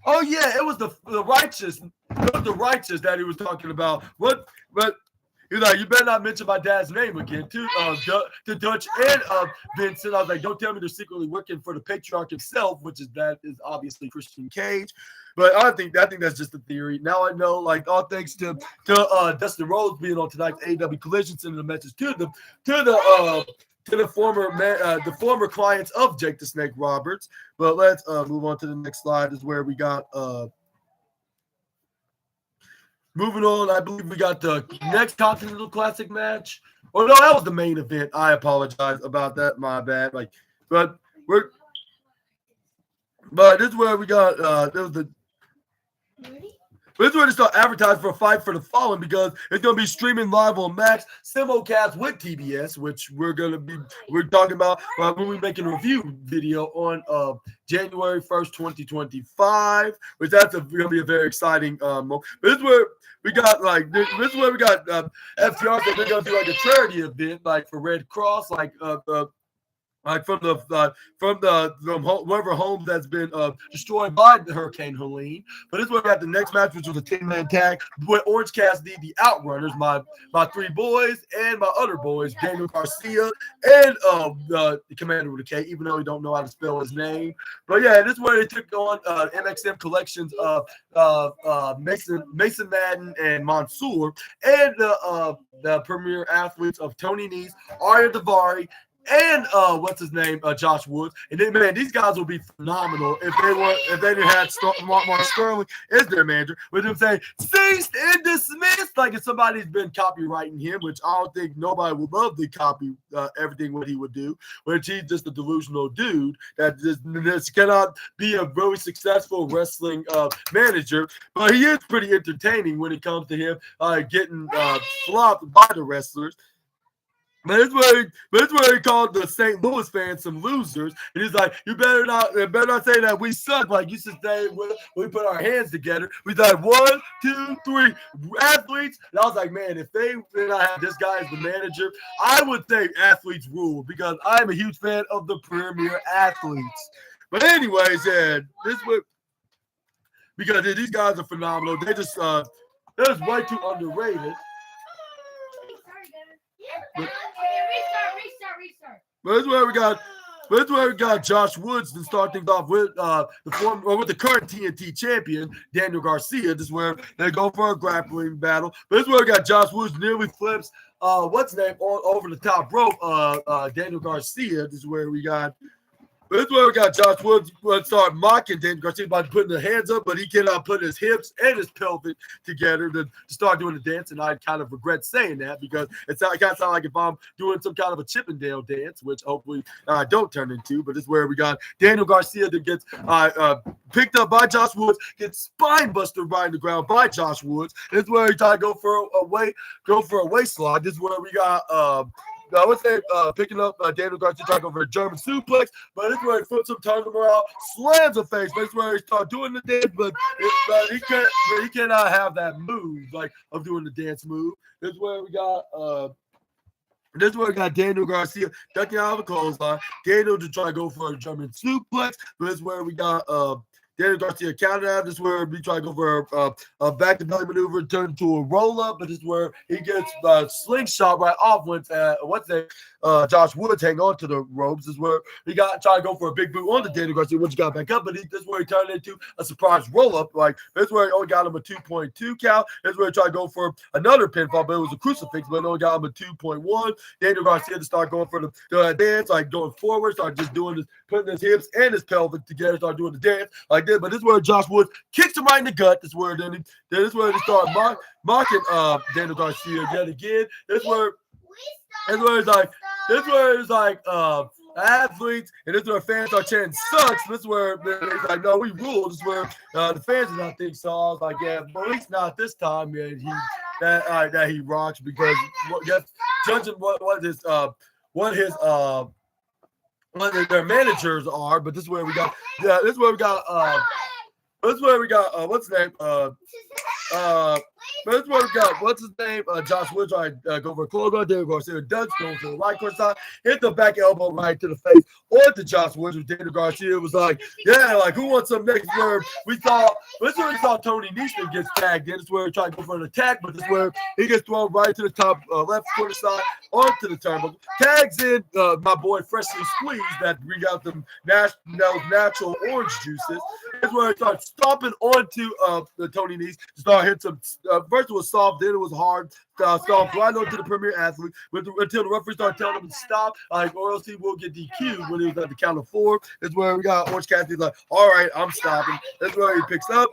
Oh yeah, it was the righteous. It was the righteous that he was talking about. But he's like, you better not mention my dad's name again to Dutch and Vincent. I was like, don't tell me they're secretly working for the patriarch himself, that is obviously Christian Cage. But I think that's just a theory. Now I know, like, all thanks to Dustin Rhodes being on tonight's AEW Collision, sending a message to the former clients of Jake the Snake Roberts. But let's move on to the next slide. Is where we got moving on. I believe we got the next Continental Classic match. Oh no, that was the main event. I apologize about that. My bad. But this is where we got This is where they start advertising for a fight for the Fallen, because it's going to be streaming live on Max, simulcast with TBS, which we're talking about when we're making a review video on January 1st, 2025, which that's going to be a very exciting moment. But this is where we got FTR said they're going to do like a charity event, like for Red Cross, from whatever home that's been destroyed by the Hurricane Helene. But this is where we got the next match, which was a 10-man tag with Orange Cassidy, the Outrunners, my three boys, and my other boys, Daniel Garcia, and the Commander with a K, even though we don't know how to spell his name. But yeah, this is where they took on MXM collections of Mason Madden and Mansoor, and the premier athletes of Tony Nese, Arya Davari, and what's his name, Josh Woods. And then, man, these guys will be phenomenal if they didn't have Mark Sterling as their manager, with him saying ceased and dismissed, like if somebody's been copywriting him, which I don't think nobody would love to copy everything what he would do, which he's just a delusional dude that just cannot be a very successful wrestling manager. But he is pretty entertaining when it comes to him getting flopped by the wrestlers. But it's where he called the St. Louis fans some losers. And he's like, you better not say that we suck. Like, you should say we put our hands together. We like 1, 2, 3 athletes. And I was like, man, if they did not have this guy as the manager, I would say athletes rule, because I'm a huge fan of the premier athletes. But anyways, yeah, because these guys are phenomenal. They're just way too underrated. Restart. But that's where we got Josh Woods to start things off with with the current TNT champion, Daniel Garcia. This is where they go for a grappling battle. But this is where we got Josh Woods nearly flips what's his name over the top rope, Daniel Garcia. This is where we got Josh Woods start mocking Daniel Garcia by putting the hands up, but he cannot put his hips and his pelvic together to start doing the dance. And I kind of regret saying that, because it kind of sounds like if I'm doing some kind of a Chippendale dance, which hopefully I don't turn into. But this is where we got Daniel Garcia that gets picked up by Josh Woods, gets spine buster right in the ground by Josh Woods. This is where he tried to go for a waist slide. This is where we got I would say picking up Daniel Garcia trying to go for a German suplex, but this is where he flips him, turns him around, slams a face. This is where he starts doing the dance, but he cannot have that move of doing the dance move. This is where we got Daniel Garcia ducking out of a clothesline. Daniel to try to go for a German suplex, but this is where we got Daniel Garcia counted out. This is where we try to go for a back to belly maneuver, turn into a roll up, but this is where he gets slingshot right off when Josh Woods hang on to the ropes. This is where he got trying to go for a big boot on the Daniel Garcia, which got back up, but this is where he turned into a surprise roll up. Like this is where he only got him a 2.2 count. This is where he tried to go for another pinfall, but it was a crucifix, but it only got him a 2.1. Daniel Garcia to start going for the dance, like going forward, start just doing this, putting his hips and his pelvic together, start doing the dance like this. But this is where Josh Woods kicks him right in the gut. This is where then this is where they start mocking Daniel Garcia yet again. This is where it's like athletes, and this is where fans are chanting sucks. This is where it's like, no, we rule. This is where the fans do not think so. I was like, yeah, but at least not this time. Yeah, that he rocks because judging what their managers are, but this is where we got what's his name? But that's where we got what's his name? Josh Woods go for a close on. Daniel Garcia does go to the right court side, hit the back elbow right to the face or to Josh Woods. Daniel Garcia was like, yeah, like who wants some next? Where we thought this is where we saw Tony Nese gets tagged in. This is where he tried to go for an attack, but this is where he gets thrown right to the top left quarter side onto the turnbuckle. Tags in my boy Freshly Squeezed that bring out the natural orange juices. This is where he starts stomping onto the Tony Nese. Start hitting some. First it was soft, then it was hard. Stomp right onto the premier athlete until the referee started telling him to stop, like, or else he will get DQ'd when he was at the count of 4. That's where we got Orange Cassidy like, all right, I'm stopping. That's where he picks up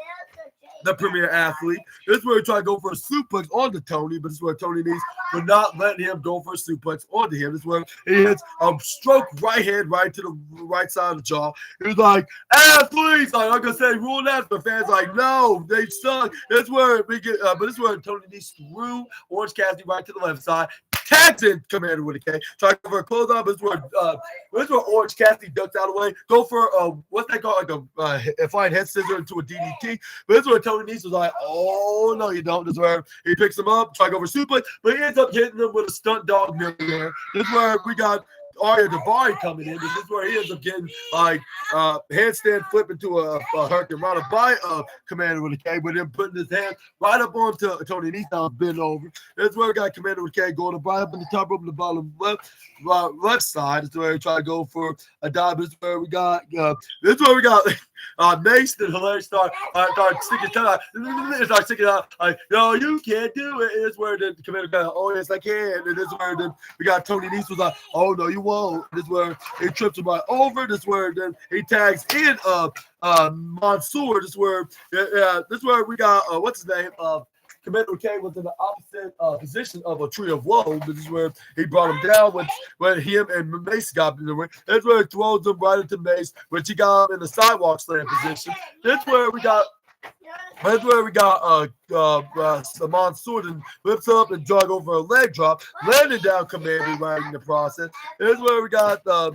the premier athlete. This is where he tried to go for a suplex onto Tony, but this is where Tony Nese would not let him go for a suplex onto him. This is where he hits a stroke right hand right to the right side of the jaw. He was like, athletes, like I'm gonna say rule that, but fans like, no, they suck. That's where we get, but this is where Tony Nese threw Orange Cassidy right to the left side. Tags in Commander with a K. Try to go for a close on, but this is where Orange Cassidy ducks out of the way. Go for what's that called? Like a flying head scissor into a DDT. But this is where Tony Nese was like, oh no, you don't. This is where he picks him up, try to go for suplex, but he ends up hitting him with a stunt dog millionaire. This is where we got Arya Davari coming in. This is where he ends up getting like handstand flip into a Hurricane Rana by Commander with a K, but then putting his hand right up onto Tony Nese, bend over. This is where we got Commander with a K going right up in the top rope and the bottom left side. This is where we try to go for a dive. This is where we got Mace, the hilarious start sticking out. It's like sticking out like, no, you can't do it. It's where the Commander got, oh yes, I can. And this is where then we got Tony Nese was like, oh no, you won't. This is where he trips him right over. This is where then he tags in Mansoor. This is where we got what's his name? Commander K was in the opposite position of a tree of woe. This is where he brought him down when him and Mace got in the ring. That's where he throws him right into Mace, which he got him in the sidewalk slam position. That's where we got Mansoor and whips up and jog over a leg drop, landing down Commander right in the process. Here's where we got the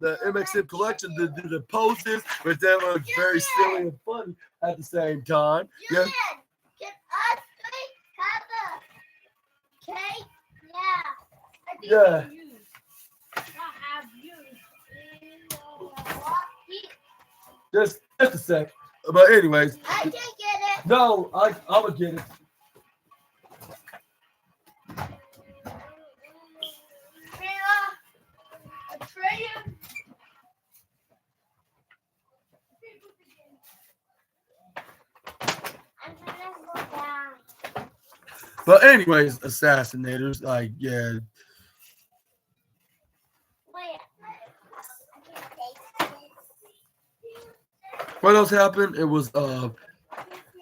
MXM collection to do the poses, which then looks very silly and funny at the same time. Yeah. Yeah. Just a sec. But anyways. I can't get it. No, I'm gonna get it. But anyways, assassinators, like, yeah. What else happened? It was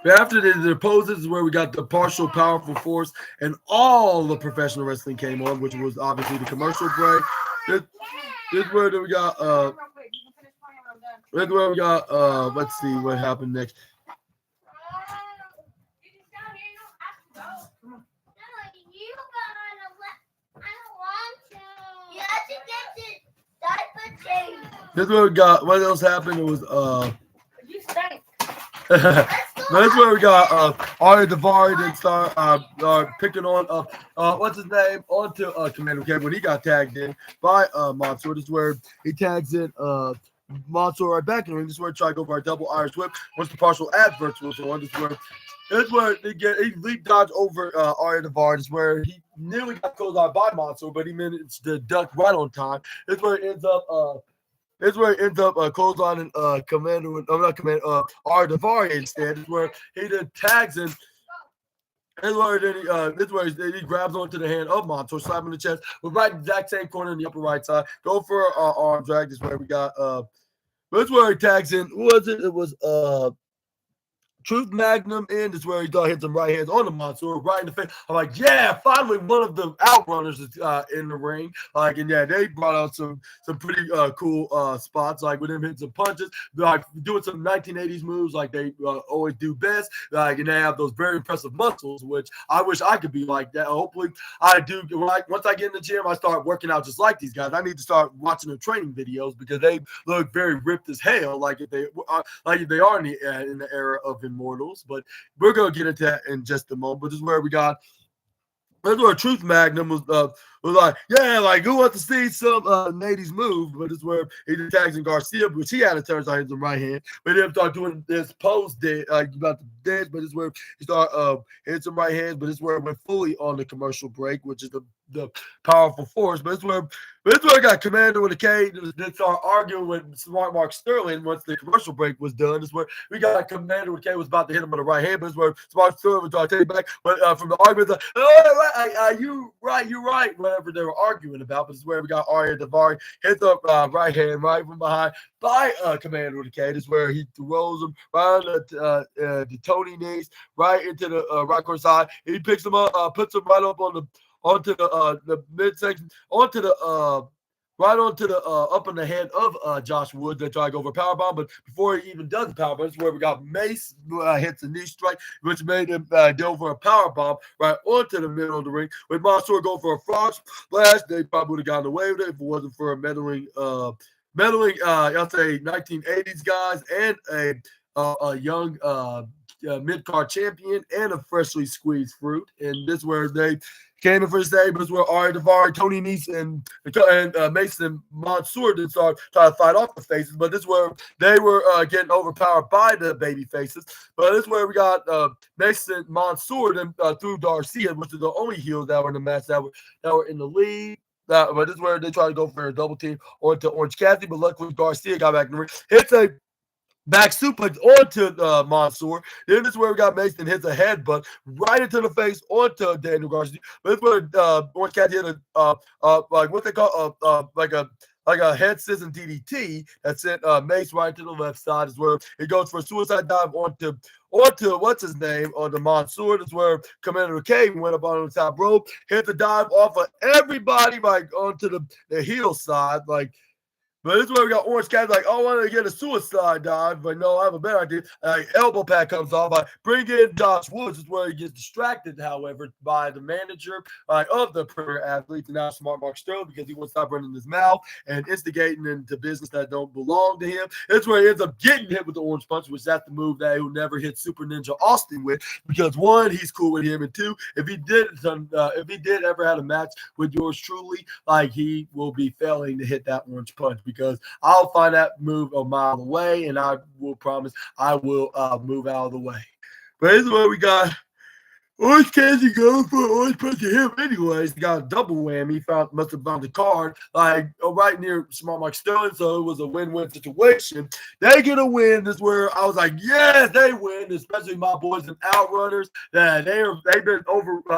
after the poses is where we got the partial powerful force and all the professional wrestling came on, which was obviously the commercial break. This is where we got let's see what happened next. This is where we got what else happened. It was You stink. That's where we got Arya Davari and start picking on what's his name onto Commander K when he got tagged in by Mansoor. This is where he tags in Mansoor right back in the ring. This is where he tried to go for a double Irish whip. Once the partial adverts was on, this is where he leap dodged over Arya Davar. This is where he nearly got closed out by Mansoor, but he managed to duck right on time. This is where it ends up. This is where he ends up clotheslining Commander, not Commander, Arya Davari instead. This is where he then tags him. This is where he grabs onto the hand of Mansoor, slap him in the chest. We're right exact same corner in the upper right side. Go for arm drag. This is where we got this is where he tags in. Who was it? It was Truth Magnum in. This is where he hits some right hands on the Mansoor, right in the face. I'm like, yeah, finally one of the outrunners is in the ring. Like, and yeah, they brought out some pretty cool spots, like with him hitting some punches, like doing some 1980s moves, like they always do best. Like, and they have those very impressive muscles, which I wish I could be like that. Hopefully, I do. Once I get in the gym, I start working out just like these guys. I need to start watching their training videos because they look very ripped as hell, like if they are in the era of Immortals, but we're gonna get into that in just a moment. But this is where we got. That's where Truth Magnum was like, yeah, like who wants to see some 80s move? But it's where he tags in Garcia, which he had to turn on his right hand. But he start doing this pose like about to dance, but it's where he start hitting some right hands, but it's where it went fully on the commercial break, which is the powerful force. But it's where I got Commander with a K that start arguing with Smart Mark Sterling once the commercial break was done. It's where we got Commander with a K was about to hit him on the right hand, but it's where Smart Sterling was trying to take back. But from the argument, like, oh, you're right, whatever they were arguing about. But it's where we got Arya Davari hit the right hand right from behind by Commander with a K. This is where he throws him right on the Tony knees, right into the right corner side. He picks him up, puts him right up onto the midsection, onto the right onto the up in the head of Josh Woods. They try to go for a powerbomb, but before he even does the powerbomb, this is where we got Mace hits a knee strike, which made him go for a powerbomb right onto the middle of the ring. With Mansoor go for a frog splash, they probably would have gotten away with it if it wasn't for a meddling, I'll say 1980s guys and a young mid-card champion and a freshly squeezed fruit. And this is where they came in for the save, but it's where Arya Davari, Tony Nese, and Mason Mansoor did start trying to fight off the faces. But this is where they were getting overpowered by the baby faces. But this is where we got Mason Mansoor then through Garcia, which is the only heels that were in the match that were in the lead. But this is where they try to go for a double team onto Orange Cassidy, but luckily Garcia got back in the ring. Hits a back suplex onto Mansoor. Then this is where we got Mason hits a headbutt right into the face onto Daniel Garcia. But this is where Orange Cassidy hit like what they call like a head scissor DDT that sent Mace right to the left side. Is where he goes for a suicide dive onto what's his name on the Mansoor. That's where Commander K went up on the top rope, hit the dive off of everybody like onto the heel side, like. But this is where we got Orange Cassidy like, oh, I want to get a suicide dive. But no, I have a better idea. Elbow pad comes off. I bring in Josh Woods. This is where he gets distracted, however, by the manager of the Premier Athletes, and now Smart Mark Sterling, because he wants to stop running his mouth and instigating into business that don't belong to him. That's where he ends up getting hit with the Orange Punch, which that's the move that he'll never hit Super Ninja Austin with, because one, he's cool with him, and two, if he did ever have a match with yours truly, like he will be failing to hit that Orange Punch, because I'll find that move a mile away, and I will promise I will move out of the way. But this is what we got. Orange Cassidy going for Orange Punch to him anyways. He got a double whammy. Must have found the card like right near Smart Mark Sterling, so it was a win-win situation. They get a win. This is where I was like, yes, they win, especially my boys and Outrunners. They've been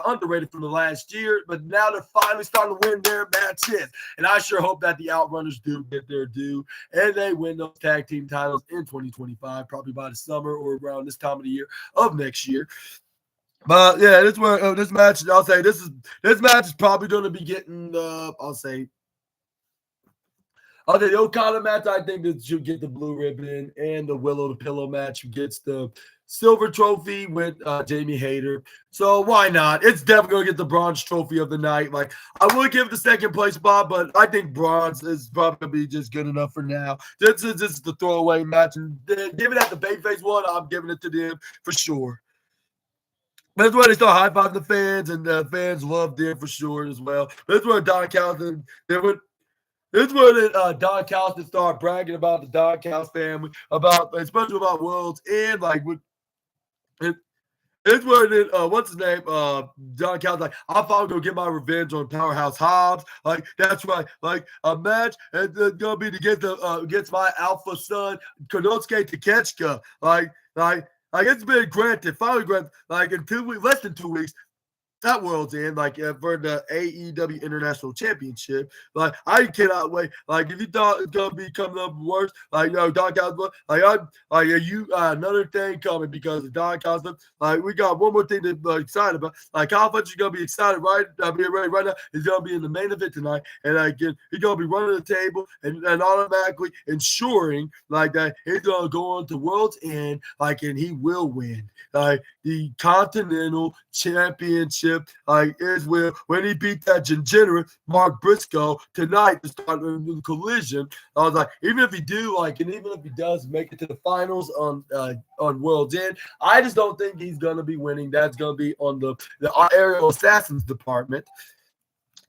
underrated from the last year, but now they're finally starting to win their matches. And I sure hope that the Outrunners do get their due and they win those tag team titles in 2025, probably by the summer or around this time of the year of next year. But yeah, this match, I'll say this match is probably going to be getting the Okada match. I think that should get the blue ribbon, and the Willow the Pillow match gets the silver trophy with Jamie Hayter. So why not? It's definitely going to get the bronze trophy of the night. Like, I would give the second place spot, but I think bronze is probably going to be just good enough for now. This is the throwaway match, and giving that the babyface one, I'm giving it to them for sure. That's why they start high-fiving the fans, and the fans love them for sure as well. That's where Don Callis, This is where the Don Callis start bragging about the Don Callis family, especially about World's End, like with it. It's where then what's his name? John Callis like, I thought I was gonna get my revenge on Powerhouse Hobbs. Like that's right. Like a match and it's gonna be to get the against my alpha son Konosuke Takeshita. Like it's been granted, finally granted. Like in 2 weeks, less than 2 weeks. That World's End, like for the AEW International Championship. Like I cannot wait. Like if you thought it's gonna be coming up worse, like Don Callis, another thing coming because of Don Callis. Like we got one more thing to be excited about. Like Kyle Fletcher's gonna be excited be ready right now. He's gonna be in the main event tonight, and again he's gonna be running the table and automatically ensuring like that he's gonna go on to World's End, like and he will win. Like the Continental Championship. Like is when he beat that degenerate Mark Briscoe tonight to start the collision. I was like, even if he do and even if he does make it to the finals on World's End, I just don't think he's gonna be winning. That's gonna be on the Aerial Assassins department.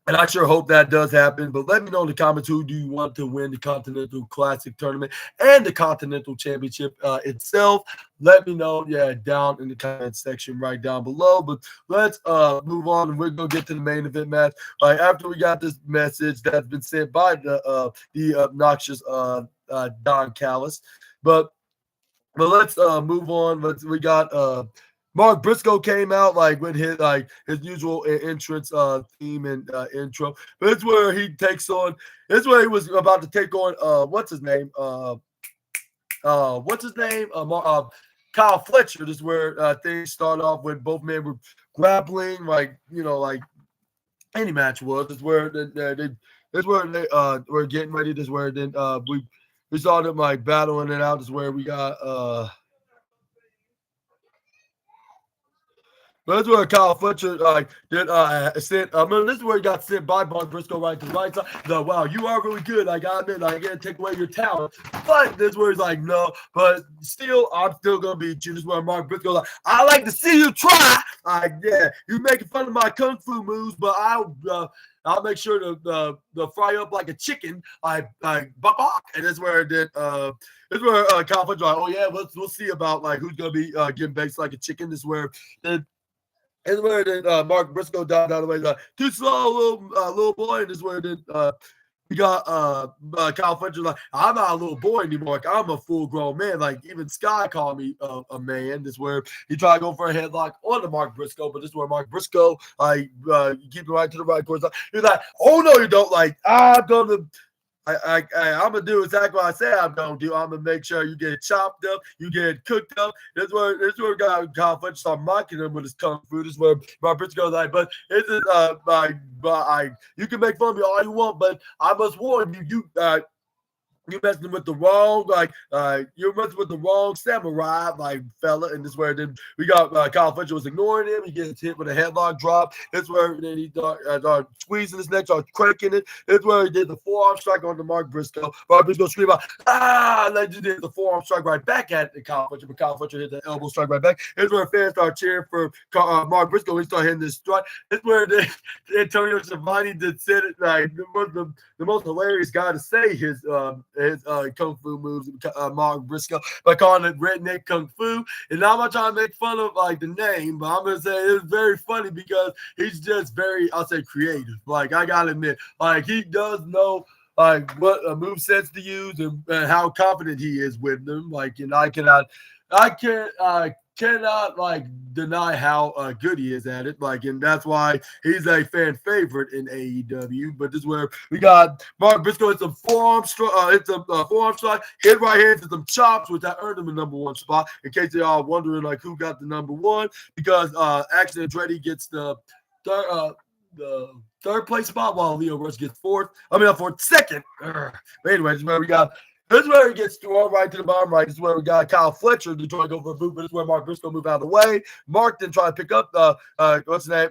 And I sure hope that does happen. But let me know in the comments who do you want to win the Continental Classic Tournament and the Continental Championship itself. Let me know, down in the comment section right down below. But let's move on, and we're going to get to the main event match. After we got this message that's been sent by the obnoxious Don Callis. But let's move on. We got Mark Briscoe came out with his usual entrance theme and intro. But it's where he takes on. It's where he was about to take on what's his name? Kyle Fletcher. This is where things start off when both men were grappling, like any match was. It's where they were getting ready. This is where then we saw them battling it out. This is where we got But that's where Kyle Fletcher did sent. This is where he got sent by Mark Briscoe right to the right side. He's like, wow, you are really good. I admit, I can't take away your talent. But this is where he's like, no, but still, I'm still gonna beat you. This is where Mark Briscoe like, I like to see you try. You making fun of my kung fu moves, but I'll make sure to fry up like a chicken. And that's where it did. This is where Kyle Fletcher like, oh yeah, we'll see about who's gonna be getting baked like a chicken. This is where it. And where then Mark Briscoe died out of the way. Like, too slow, little boy. And this is where then we got Kyle Fletcher like, I'm not a little boy anymore. Like, I'm a full-grown man. Like, even Sky called me a man. This is where he tried to go for a headlock on the Mark Briscoe. But this is where Mark Briscoe, keep it right to the right course. He's like, oh, no, you don't. I'm going to – I'm gonna do exactly what I said I'm gonna do. I'm gonna make sure you get chopped up, you get cooked up. This is where Kyle Fletcher start mocking him with his kung fu. This is where my bitch goes like, but it's you can make fun of me all you want, but I must warn you, you're messing with the wrong, you're messing with the wrong samurai, fella. And this is where then we got Kyle Fletcher was ignoring him. He gets hit with a headlock drop. It's where then he started squeezing his neck, started cranking it. It's where he did the forearm strike on the Mark Briscoe. Mark Briscoe scream out, and then just did the forearm strike right back at Kyle Fletcher, but Kyle Fletcher hit the elbow strike right back. It's where fans start cheering for Mark Briscoe. He started hitting this strike. It's where Antonio Schiavone did said it the most hilarious guy to say his kung fu moves, Mark Briscoe, by calling it redneck kung fu. And I'm not trying to make fun of the name, but I'm gonna say it's very funny because he's just very, I'll say, creative. I gotta admit, he does know what move sets to use and how confident he is with them. And I cannot deny how good he is at it. And that's why he's a fan favorite in AEW. But this is where we got Mark Briscoe. It's a forearm strike. Forearm strike. Hit right hand to some chops, which that earned him the number one spot. In case y'all are wondering who got the number one, because Action Andretti gets the third place spot while Leo Rush gets fourth. Second. But anyway, this is where we got. This is where he gets thrown right to the bottom right. This is where we got Kyle Fletcher to try to go for a boot, but this is where Mark Briscoe move out of the way. Mark then try to pick up what's his name?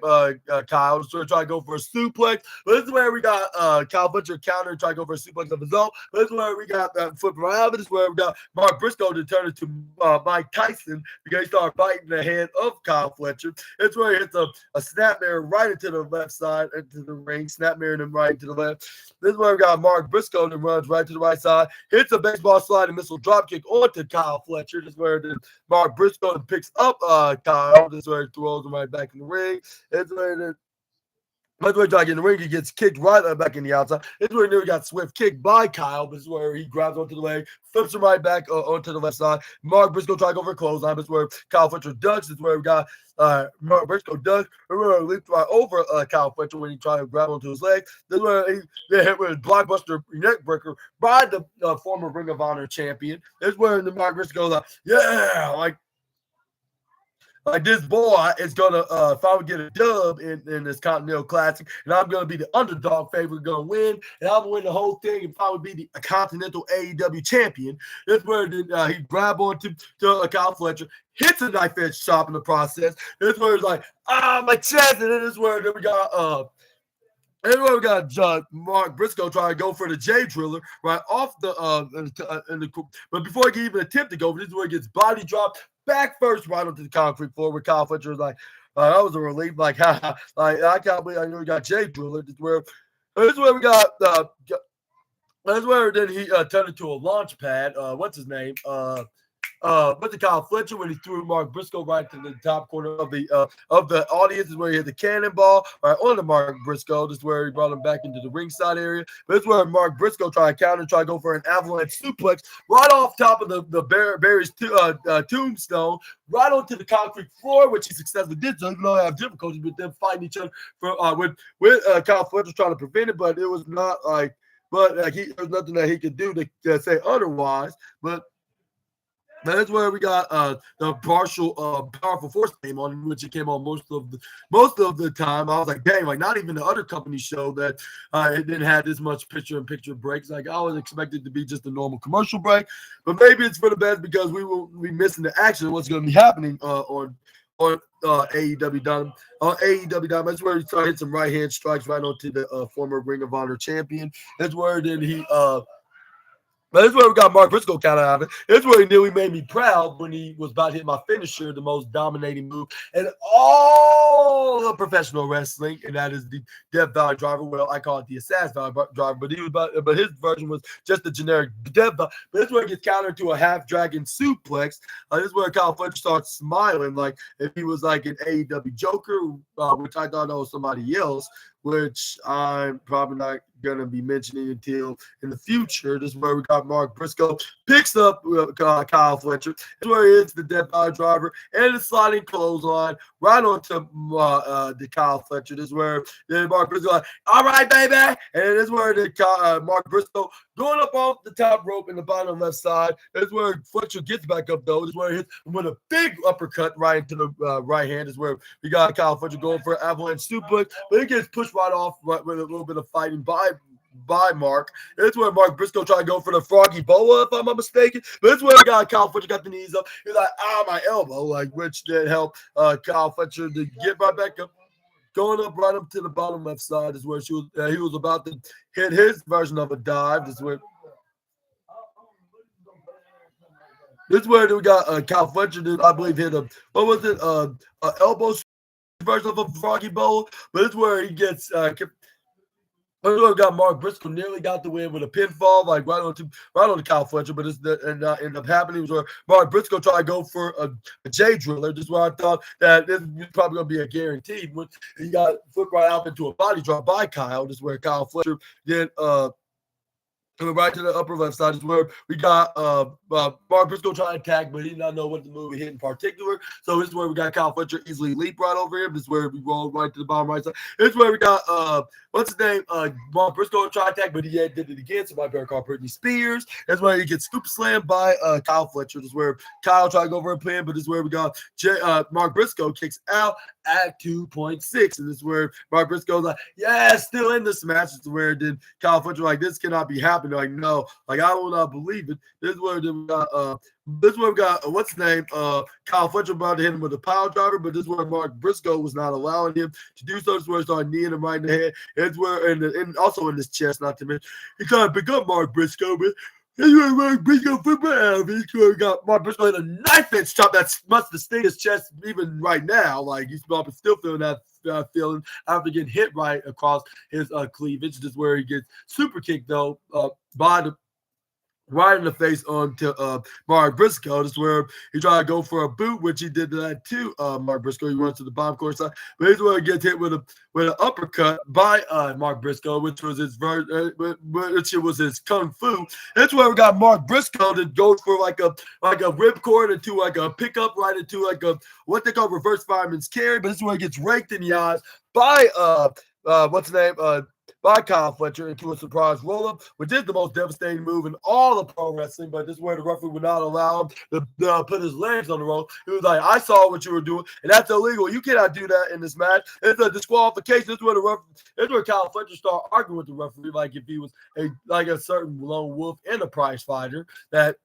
Kyle. This is where try to go for a suplex. But this is where we got Kyle Fletcher counter try to go for a suplex of his own. But this is where we got flipping around. This is where we got Mark Briscoe to turn it to Mike Tyson because he started biting the head of Kyle Fletcher. It's where he hits a snapmare right into the left side into the ring, snapmare him right into the left. This is where we got Mark Briscoe that runs right to the right side, hits a baseball sliding missile dropkick onto Kyle Fletcher. This is where Mark Briscoe picks up Kyle. This is where he throws him right back in the ring. It's where that's where he tried to get in the ring. He gets kicked right back in the outside. This is where he nearly got swift kicked by Kyle. This is where he grabs onto the leg, flips him right back onto the left side. Mark Briscoe trying to go for a clothesline. This is where Kyle Fletcher ducks. This is where we got Mark Briscoe ducks. Remember, leaped right over Kyle Fletcher when he tried to grab onto his leg. This is where he hit with a blockbuster neck breaker by the former Ring of Honor champion. This is where the Mark Briscoe like, yeah, like this boy is gonna finally get a dub in this Continental Classic, and I'm gonna be the underdog favorite, gonna win, and I'm gonna win the whole thing and probably be the Continental AEW champion. That's where he grab onto Kyle Fletcher, hits a knife edge chop in the process. This where it's like, my chest, and then this where we got anyway, we got Mark Briscoe trying to go for the J Driller right off but before he can even attempt to go, this is where he gets body dropped back first right onto the concrete floor where Kyle Fletcher was like, that was a relief. Like, like I can't believe I know we got J Driller. This is where we got that's where then he turned into a launch pad. What's his name? But the Kyle Fletcher when he threw Mark Briscoe right to the top corner of the audience is where he hit the cannonball right on the Mark Briscoe. This is where he brought him back into the ringside area. But this is where Mark Briscoe tried to counter, try to go for an avalanche suplex right off top of the Barry's tombstone, right onto the concrete floor, which he successfully did. So even though I have difficulties with them fighting each other for with Kyle Fletcher trying to prevent it, but it was not like, there was nothing that he could do to say otherwise. But that's where we got the powerful force name on, which it came on most of the time. I was like, dang, like not even the other companies show that it didn't have this much picture-in-picture breaks. Like I was expected to be just a normal commercial break, but maybe it's for the best because we will be missing the action of what's going to be happening on AEW Dynamite. AEW Dynamite. That's where he started hitting some right hand strikes right onto the former Ring of Honor champion. That's where then he but this is where we got Mark Briscoe kind of out of it. This is where he nearly made me proud when he was about to hit my finisher, the most dominating move in all of professional wrestling, and that is the Death Valley Driver. Well, I call it the Assassin Valley Driver, but his version was just the generic Death Valley. But this is where he gets countered to a half dragon suplex. This is where Kyle Fletcher starts smiling like if he was like an AEW Joker, which I thought that was somebody else, which I'm probably not going to be mentioning until in the future. This is where we got Mark Briscoe picks up Kyle Fletcher. This is where he hits the Death Valley Driver and the sliding clothesline right onto the Kyle Fletcher. This is where Mark Briscoe like, all right, baby. And this is where Mark Briscoe going up off the top rope in the bottom left side. This is where Fletcher gets back up, though. This is where he hits with a big uppercut right into the right hand. This is where we got Kyle Fletcher going for an avalanche suplex, but he gets pushed right off right with a little bit of fighting by Mark. It's where Mark Briscoe tried to go for the froggy boa, if I'm not mistaken. But it's where we got Kyle Fletcher got the knees up. He's like, my elbow, like which did help Kyle Fletcher to get right back up. Going up right up to the bottom left side is where he was about to hit his version of a dive. This is where we got Kyle Fletcher did, I believe, hit a elbow version of a froggy bowl. But it's where he gets we got Mark Briscoe nearly got the win with a pinfall, like right on Kyle Fletcher, but ended up happening was where Mark Briscoe tried to go for a J Driller. This is where I thought that this was probably going to be a guaranteed. When he got flipped right out into a body drop by Kyle. This is where Kyle Fletcher did right to the upper left side is where we got Mark Briscoe trying to attack, but he did not know what the move he hit in particular. So this is where we got Kyle Fletcher easily leap right over him. This is where we roll right to the bottom right side. This is where we got what's his name? Mark Briscoe trying to attack, but he did it again. So my bear called Britney Spears. That's where he gets scoop slammed by Kyle Fletcher. This is where Kyle tried to go for a pin, but this is where we got Mark Briscoe kicks out at 2.6. And this is where Mark Briscoe's like, yeah, still in this match. This is where then Kyle Fletcher like, this cannot be happening. happened. Like, no, like I will not believe it. This is where we got what's his name? Kyle Fletcher about to hit him with a pile driver, but this is where Mark Briscoe was not allowing him to do so. This is where he started kneeing him right in the head. It's where and also in his chest, not to mention. He tried to pick up Mark Briscoe, but this where Mark Briscoe football. This where got Mark Briscoe hit a knife edge chop that must have sting his chest even right now. Like he's probably still feeling that feeling after getting hit right across his cleavage. This is where he gets super kicked though by the right in the face onto Mark Briscoe. This is where he tried to go for a boot, which he did that too. Mark Briscoe, he runs to the bottom corner side, but here's where he gets hit with an uppercut by Mark Briscoe, which was his kung fu. That's where we got Mark Briscoe that goes for like a ripcord into like a pickup right into like a what they call reverse fireman's carry. But this is where he gets raked in the eyes by what's his name? By Kyle Fletcher into a surprise roll-up, which is the most devastating move in all of pro wrestling, but this is where the referee would not allow him to put his legs on the rope. He was like, I saw what you were doing, and that's illegal. You cannot do that in this match. It's a disqualification. This is where Kyle Fletcher started arguing with the referee, like if he was a certain lone wolf and a prize fighter that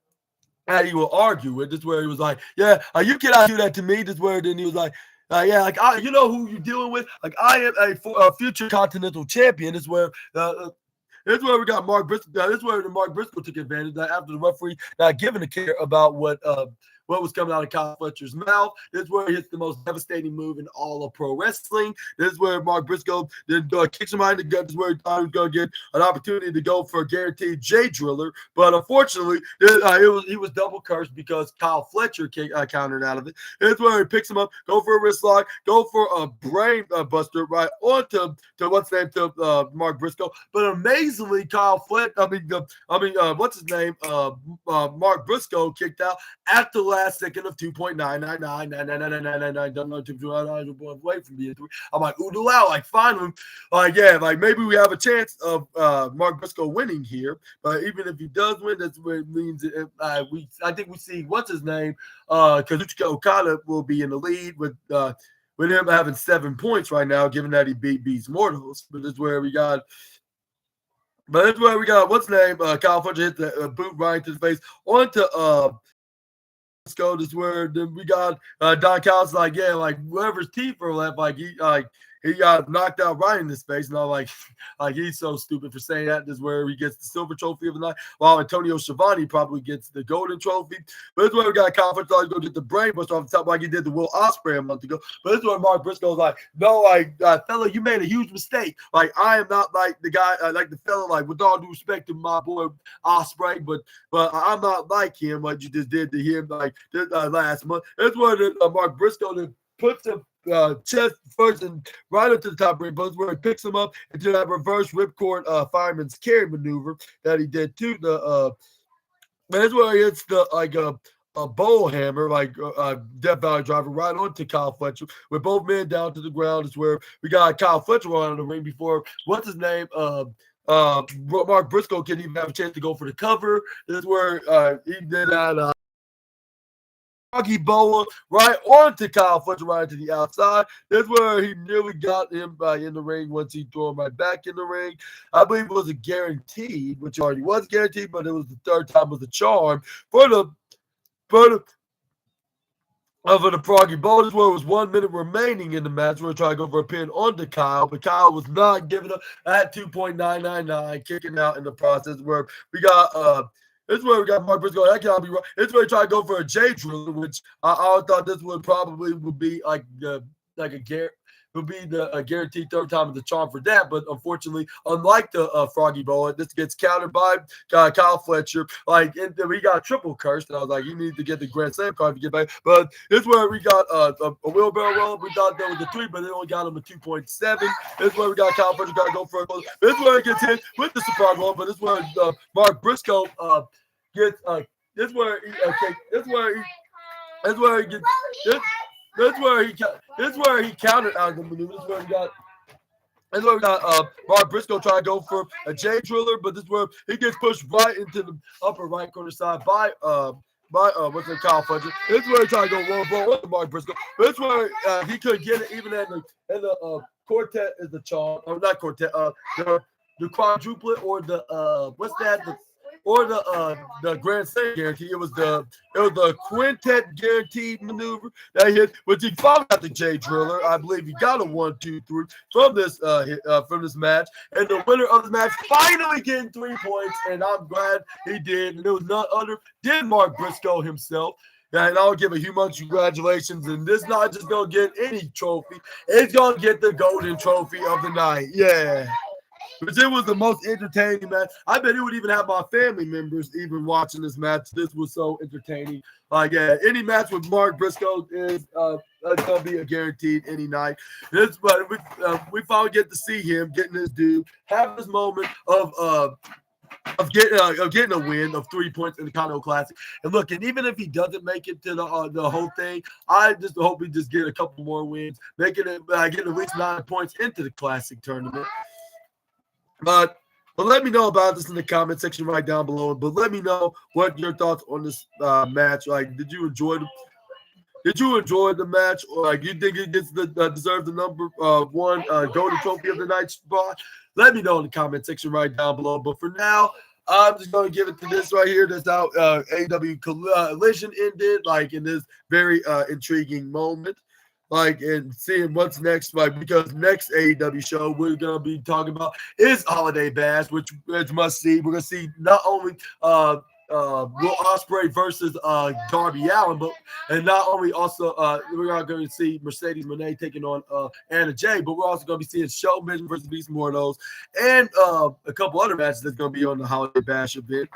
he will argue with. This is where he was like, yeah, you cannot do that to me. This is where then he was like, yeah, like you know who you're dealing with. Like I am a future continental champion. This is where we got Mark Briscoe. This is where the Mark Briscoe took advantage that after the referee not giving a care about what was coming out of Kyle Fletcher's mouth. This is where he hits the most devastating move in all of pro wrestling. This is where Mark Briscoe then kicks him right in the gut. This is where he thought he was going to get an opportunity to go for a guaranteed J driller. But unfortunately, he was double cursed because Kyle Fletcher countered out of it. This is where he picks him up, go for a wrist lock, go for a brain buster right onto Mark Briscoe. But amazingly, Mark Briscoe kicked out at the last second of 2.9999999. Don't know away from being 3. I'm like, ooh, wow, like finally, like maybe we have a chance of Mark Briscoe winning here. But even if he does win, that's what it means. I think we see what's his name, Kazuchika Okada will be in the lead with him having 7 points right now, given that he beat Beast Mortals. But that's where we got. But that's where we got what's his name? Kyle Fletcher hit the boot right into the face onto Go. This is where we got Don Callis like, yeah, like whoever's teeth are left, like he got knocked out right in his face, and I'm like he's so stupid for saying that. This is where he gets the silver trophy of the night, while Antonio Schiavone probably gets the golden trophy. But this is where we got Kyle Fletcher go get the brain buster off the top like he did the Will Ospreay a month ago. But this is where Mark Briscoe's like, no, fella, you made a huge mistake. Like I am not like the guy, like the fella, like with all due respect to my boy Ospreay, but I'm not like him, like you just did to him like this, last month. That's where Mark Briscoe puts him chest first and right up to the top ring post, where he picks him up into that reverse ripcord fireman's carry maneuver that he did to the that's where he hits the a bowl hammer, Death Valley driver right onto Kyle Fletcher with both men down to the ground. Is where we got Kyle Fletcher on the ring before what's his name Mark Briscoe couldn't even have a chance to go for the cover. This is where he did that Froggy Boa right onto Kyle Fletcher right to the outside. That's where he nearly got him in the ring once he threw him right back in the ring. I believe it was a guaranteed, which already was guaranteed, but it was the third time was a charm for the Froggy Bowl. This where it was 1 minute remaining in the match. We're trying to go for a pin onto Kyle, but Kyle was not giving up at 2.999, kicking out in the process. Where we got this is where we got Mark Briscoe. That cannot be right. This is where he tried to go for a J driller, which I thought this would be a guaranteed third time of the charm for that. But unfortunately, unlike the Froggy Bowl, this gets countered by Kyle Fletcher. We got triple cursed, and I was like, you need to get the Grand Slam card to get back. But this is where we got a wheelbarrow roll. We thought that was a 3, but they only got him a 2.7. This is where we got Kyle Fletcher got to go for a close. This is where he gets hit with the surprise roll. But this is where Mark Briscoe gets. This is where he countered out of the maneuver. This is where we got Mark Briscoe trying to go for a J driller, but this is where he gets pushed right into the upper right corner side by Kyle Fletcher. This is where he tried to go roll ball with Mark Briscoe. This is where he couldn't get it even in the quartet is the charm. Or not quartet. quadruplet or the what's that? The Grand Slam guarantee. It was the quintet guaranteed maneuver that hit, which he finally got the J Driller. I believe he got a 1, 2, 3 from this match. And the winner of the match finally getting 3 points, and I'm glad he did. And it was none other than Mark Briscoe himself. And I'll give a humongous congratulations. And this not just gonna get any trophy, it's gonna get the golden trophy of the night. Yeah. But it was the most entertaining match. I bet it would even have my family members even watching this match. This was so entertaining. Yeah, any match with Mark Briscoe is gonna be a guaranteed any night. But we finally get to see him getting his due, have this moment of getting a win of 3 points in the Continental Classic. And look, and even if he doesn't make it to the whole thing, I just hope he just get a couple more wins, making it getting at least 9 points into the Classic tournament. But let me know about this in the comment section right down below. But let me know what your thoughts on this match. Like, did you enjoy the match? Or like, you think it gets deserve the number 1 golden trophy of the night spot? Let me know in the comment section right down below. But for now, I'm just going to give it to this right here. That's how AEW Collision ended, like in this very intriguing moment. Like, and seeing what's next, like, because next AEW show we're gonna be talking about is Holiday Bash, which must see. We're gonna see not only Will Ospreay versus Darby Allin, and not only also we're not going to see Mercedes Moné taking on Anna Jay, but we're also going to be seeing Showbiz versus Beast Mordos and a couple other matches that's going to be on the Holiday Bash event.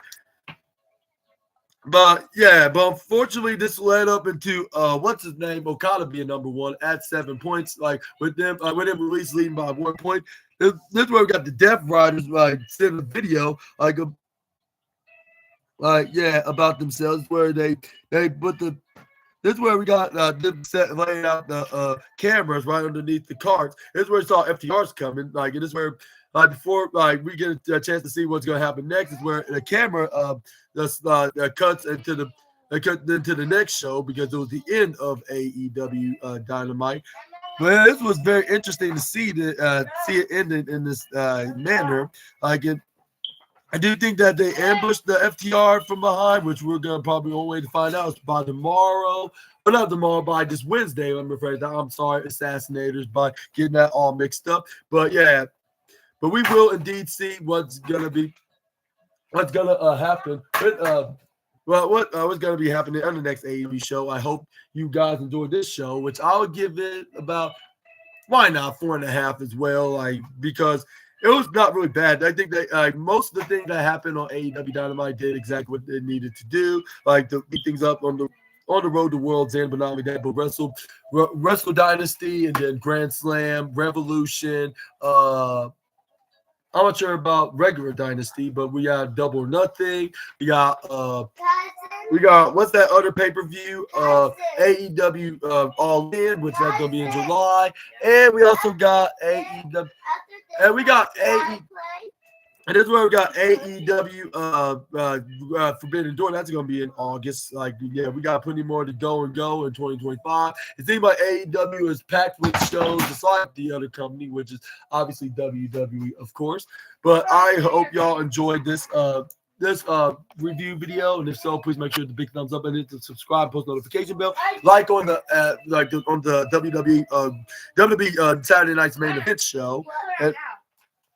But unfortunately, this led up into what's his name, Okada being number 1 at 7 points. Like with them release leading by 1 point. This is where we got the Death Riders send a video about themselves where they put the. This is where we got them laying out the cameras right underneath the carts. This is where we saw FTRs coming. Like, it is where before we get a chance to see what's going to happen next is where the camera cuts into the next show because it was the end of AEW Dynamite. But this was very interesting to see it ending in this manner. I do think that they ambushed the FTR from behind, which we're going to probably on way to find out by tomorrow. But not tomorrow, by this Wednesday. I'm afraid. I'm sorry, Assassinators, by getting that all mixed up. But yeah, but we will indeed see what's going to happen. What's going to be happening on the next AEW show. I hope you guys enjoyed this show, which I would give it about, why not, 4.5 as well, because it was not really bad. I think that most of the things that happened on AEW Dynamite did exactly what they needed to do, like to beat things up on the road to World's End, but not only that, but Wrestle Dynasty and then Grand Slam, Revolution. I'm not sure about regular Dynasty, but we got Double or Nothing. We got what's that other pay-per-view? AEW All In, which is going to be in July, and we also got AEW. And we got AEW, and this is where we got AEW Forbidden Door. That's going to be in August. We got plenty more to go in 2025. It seems like AEW is packed with shows, just like the other company, which is obviously WWE, of course. But I hope y'all enjoyed this review video, and if so, please make sure the big thumbs up and hit the subscribe, post notification bell, like on the WWE Saturday night's main event show.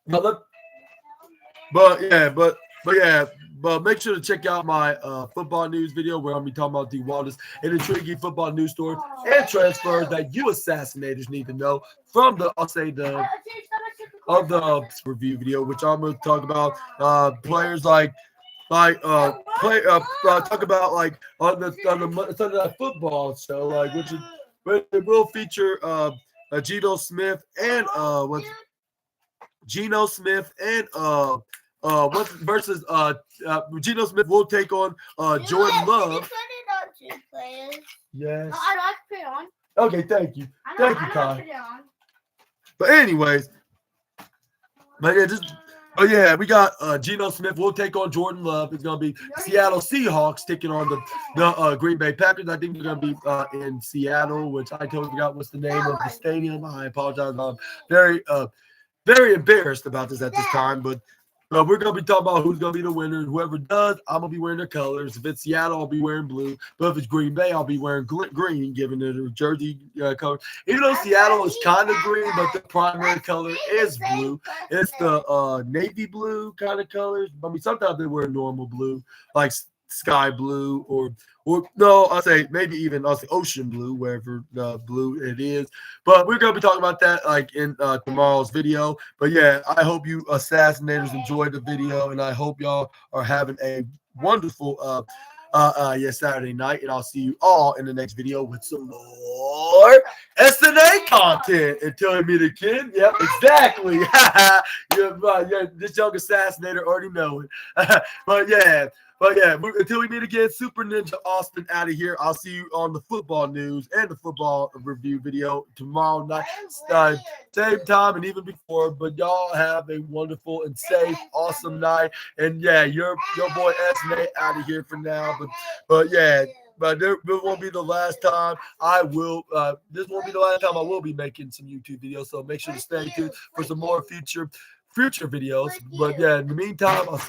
But make sure to check out my football news video where I'll be talking about the wildest and intriguing football news stories and transfers that you assassinators need to know from the review video, which I'm going to talk about players talk about on the Sunday Night Football show, which it will feature Geno Smith and Geno Smith will take on Jordan Love. Yes. I like to put it on. Okay, thank you. Thank you, Kai. But anyways, we got Geno Smith will take on Jordan Love. It's gonna be Seattle Seahawks taking on the Green Bay Packers. I think they're gonna be in Seattle, which I totally forgot what's the name of the stadium. I apologize. I'm very very embarrassed about this at this time, but we're going to be talking about who's going to be the winner. Whoever does, I'm going to be wearing their colors. If it's Seattle, I'll be wearing blue. But if it's Green Bay, I'll be wearing green, giving it a jersey color. Even though Seattle is kind of green, but the primary color is blue. It's the navy blue kind of colors. I mean, sometimes they wear normal blue, like sky blue or no, I'll say maybe even I'll say ocean blue, wherever blue it is. But we're gonna be talking about that like in tomorrow's video. But yeah, I hope you assassinators enjoyed the video, and I hope y'all are having a wonderful Saturday night. And I'll see you all in the next video with some more SNA content. Until we meet again. Yep, exactly. This young assassinator already know it. But yeah. Until we meet again, Super Ninja Austin out of here. I'll see you on the football news and the football review video tomorrow night, same time and even before. But y'all have a wonderful and safe, awesome night. And yeah, your boy SNA out of here for now. But this won't be the last time I will. This won't be the last time I will be making some YouTube videos. So make sure to stay tuned for some more future videos. But yeah, in the meantime, I'll see you.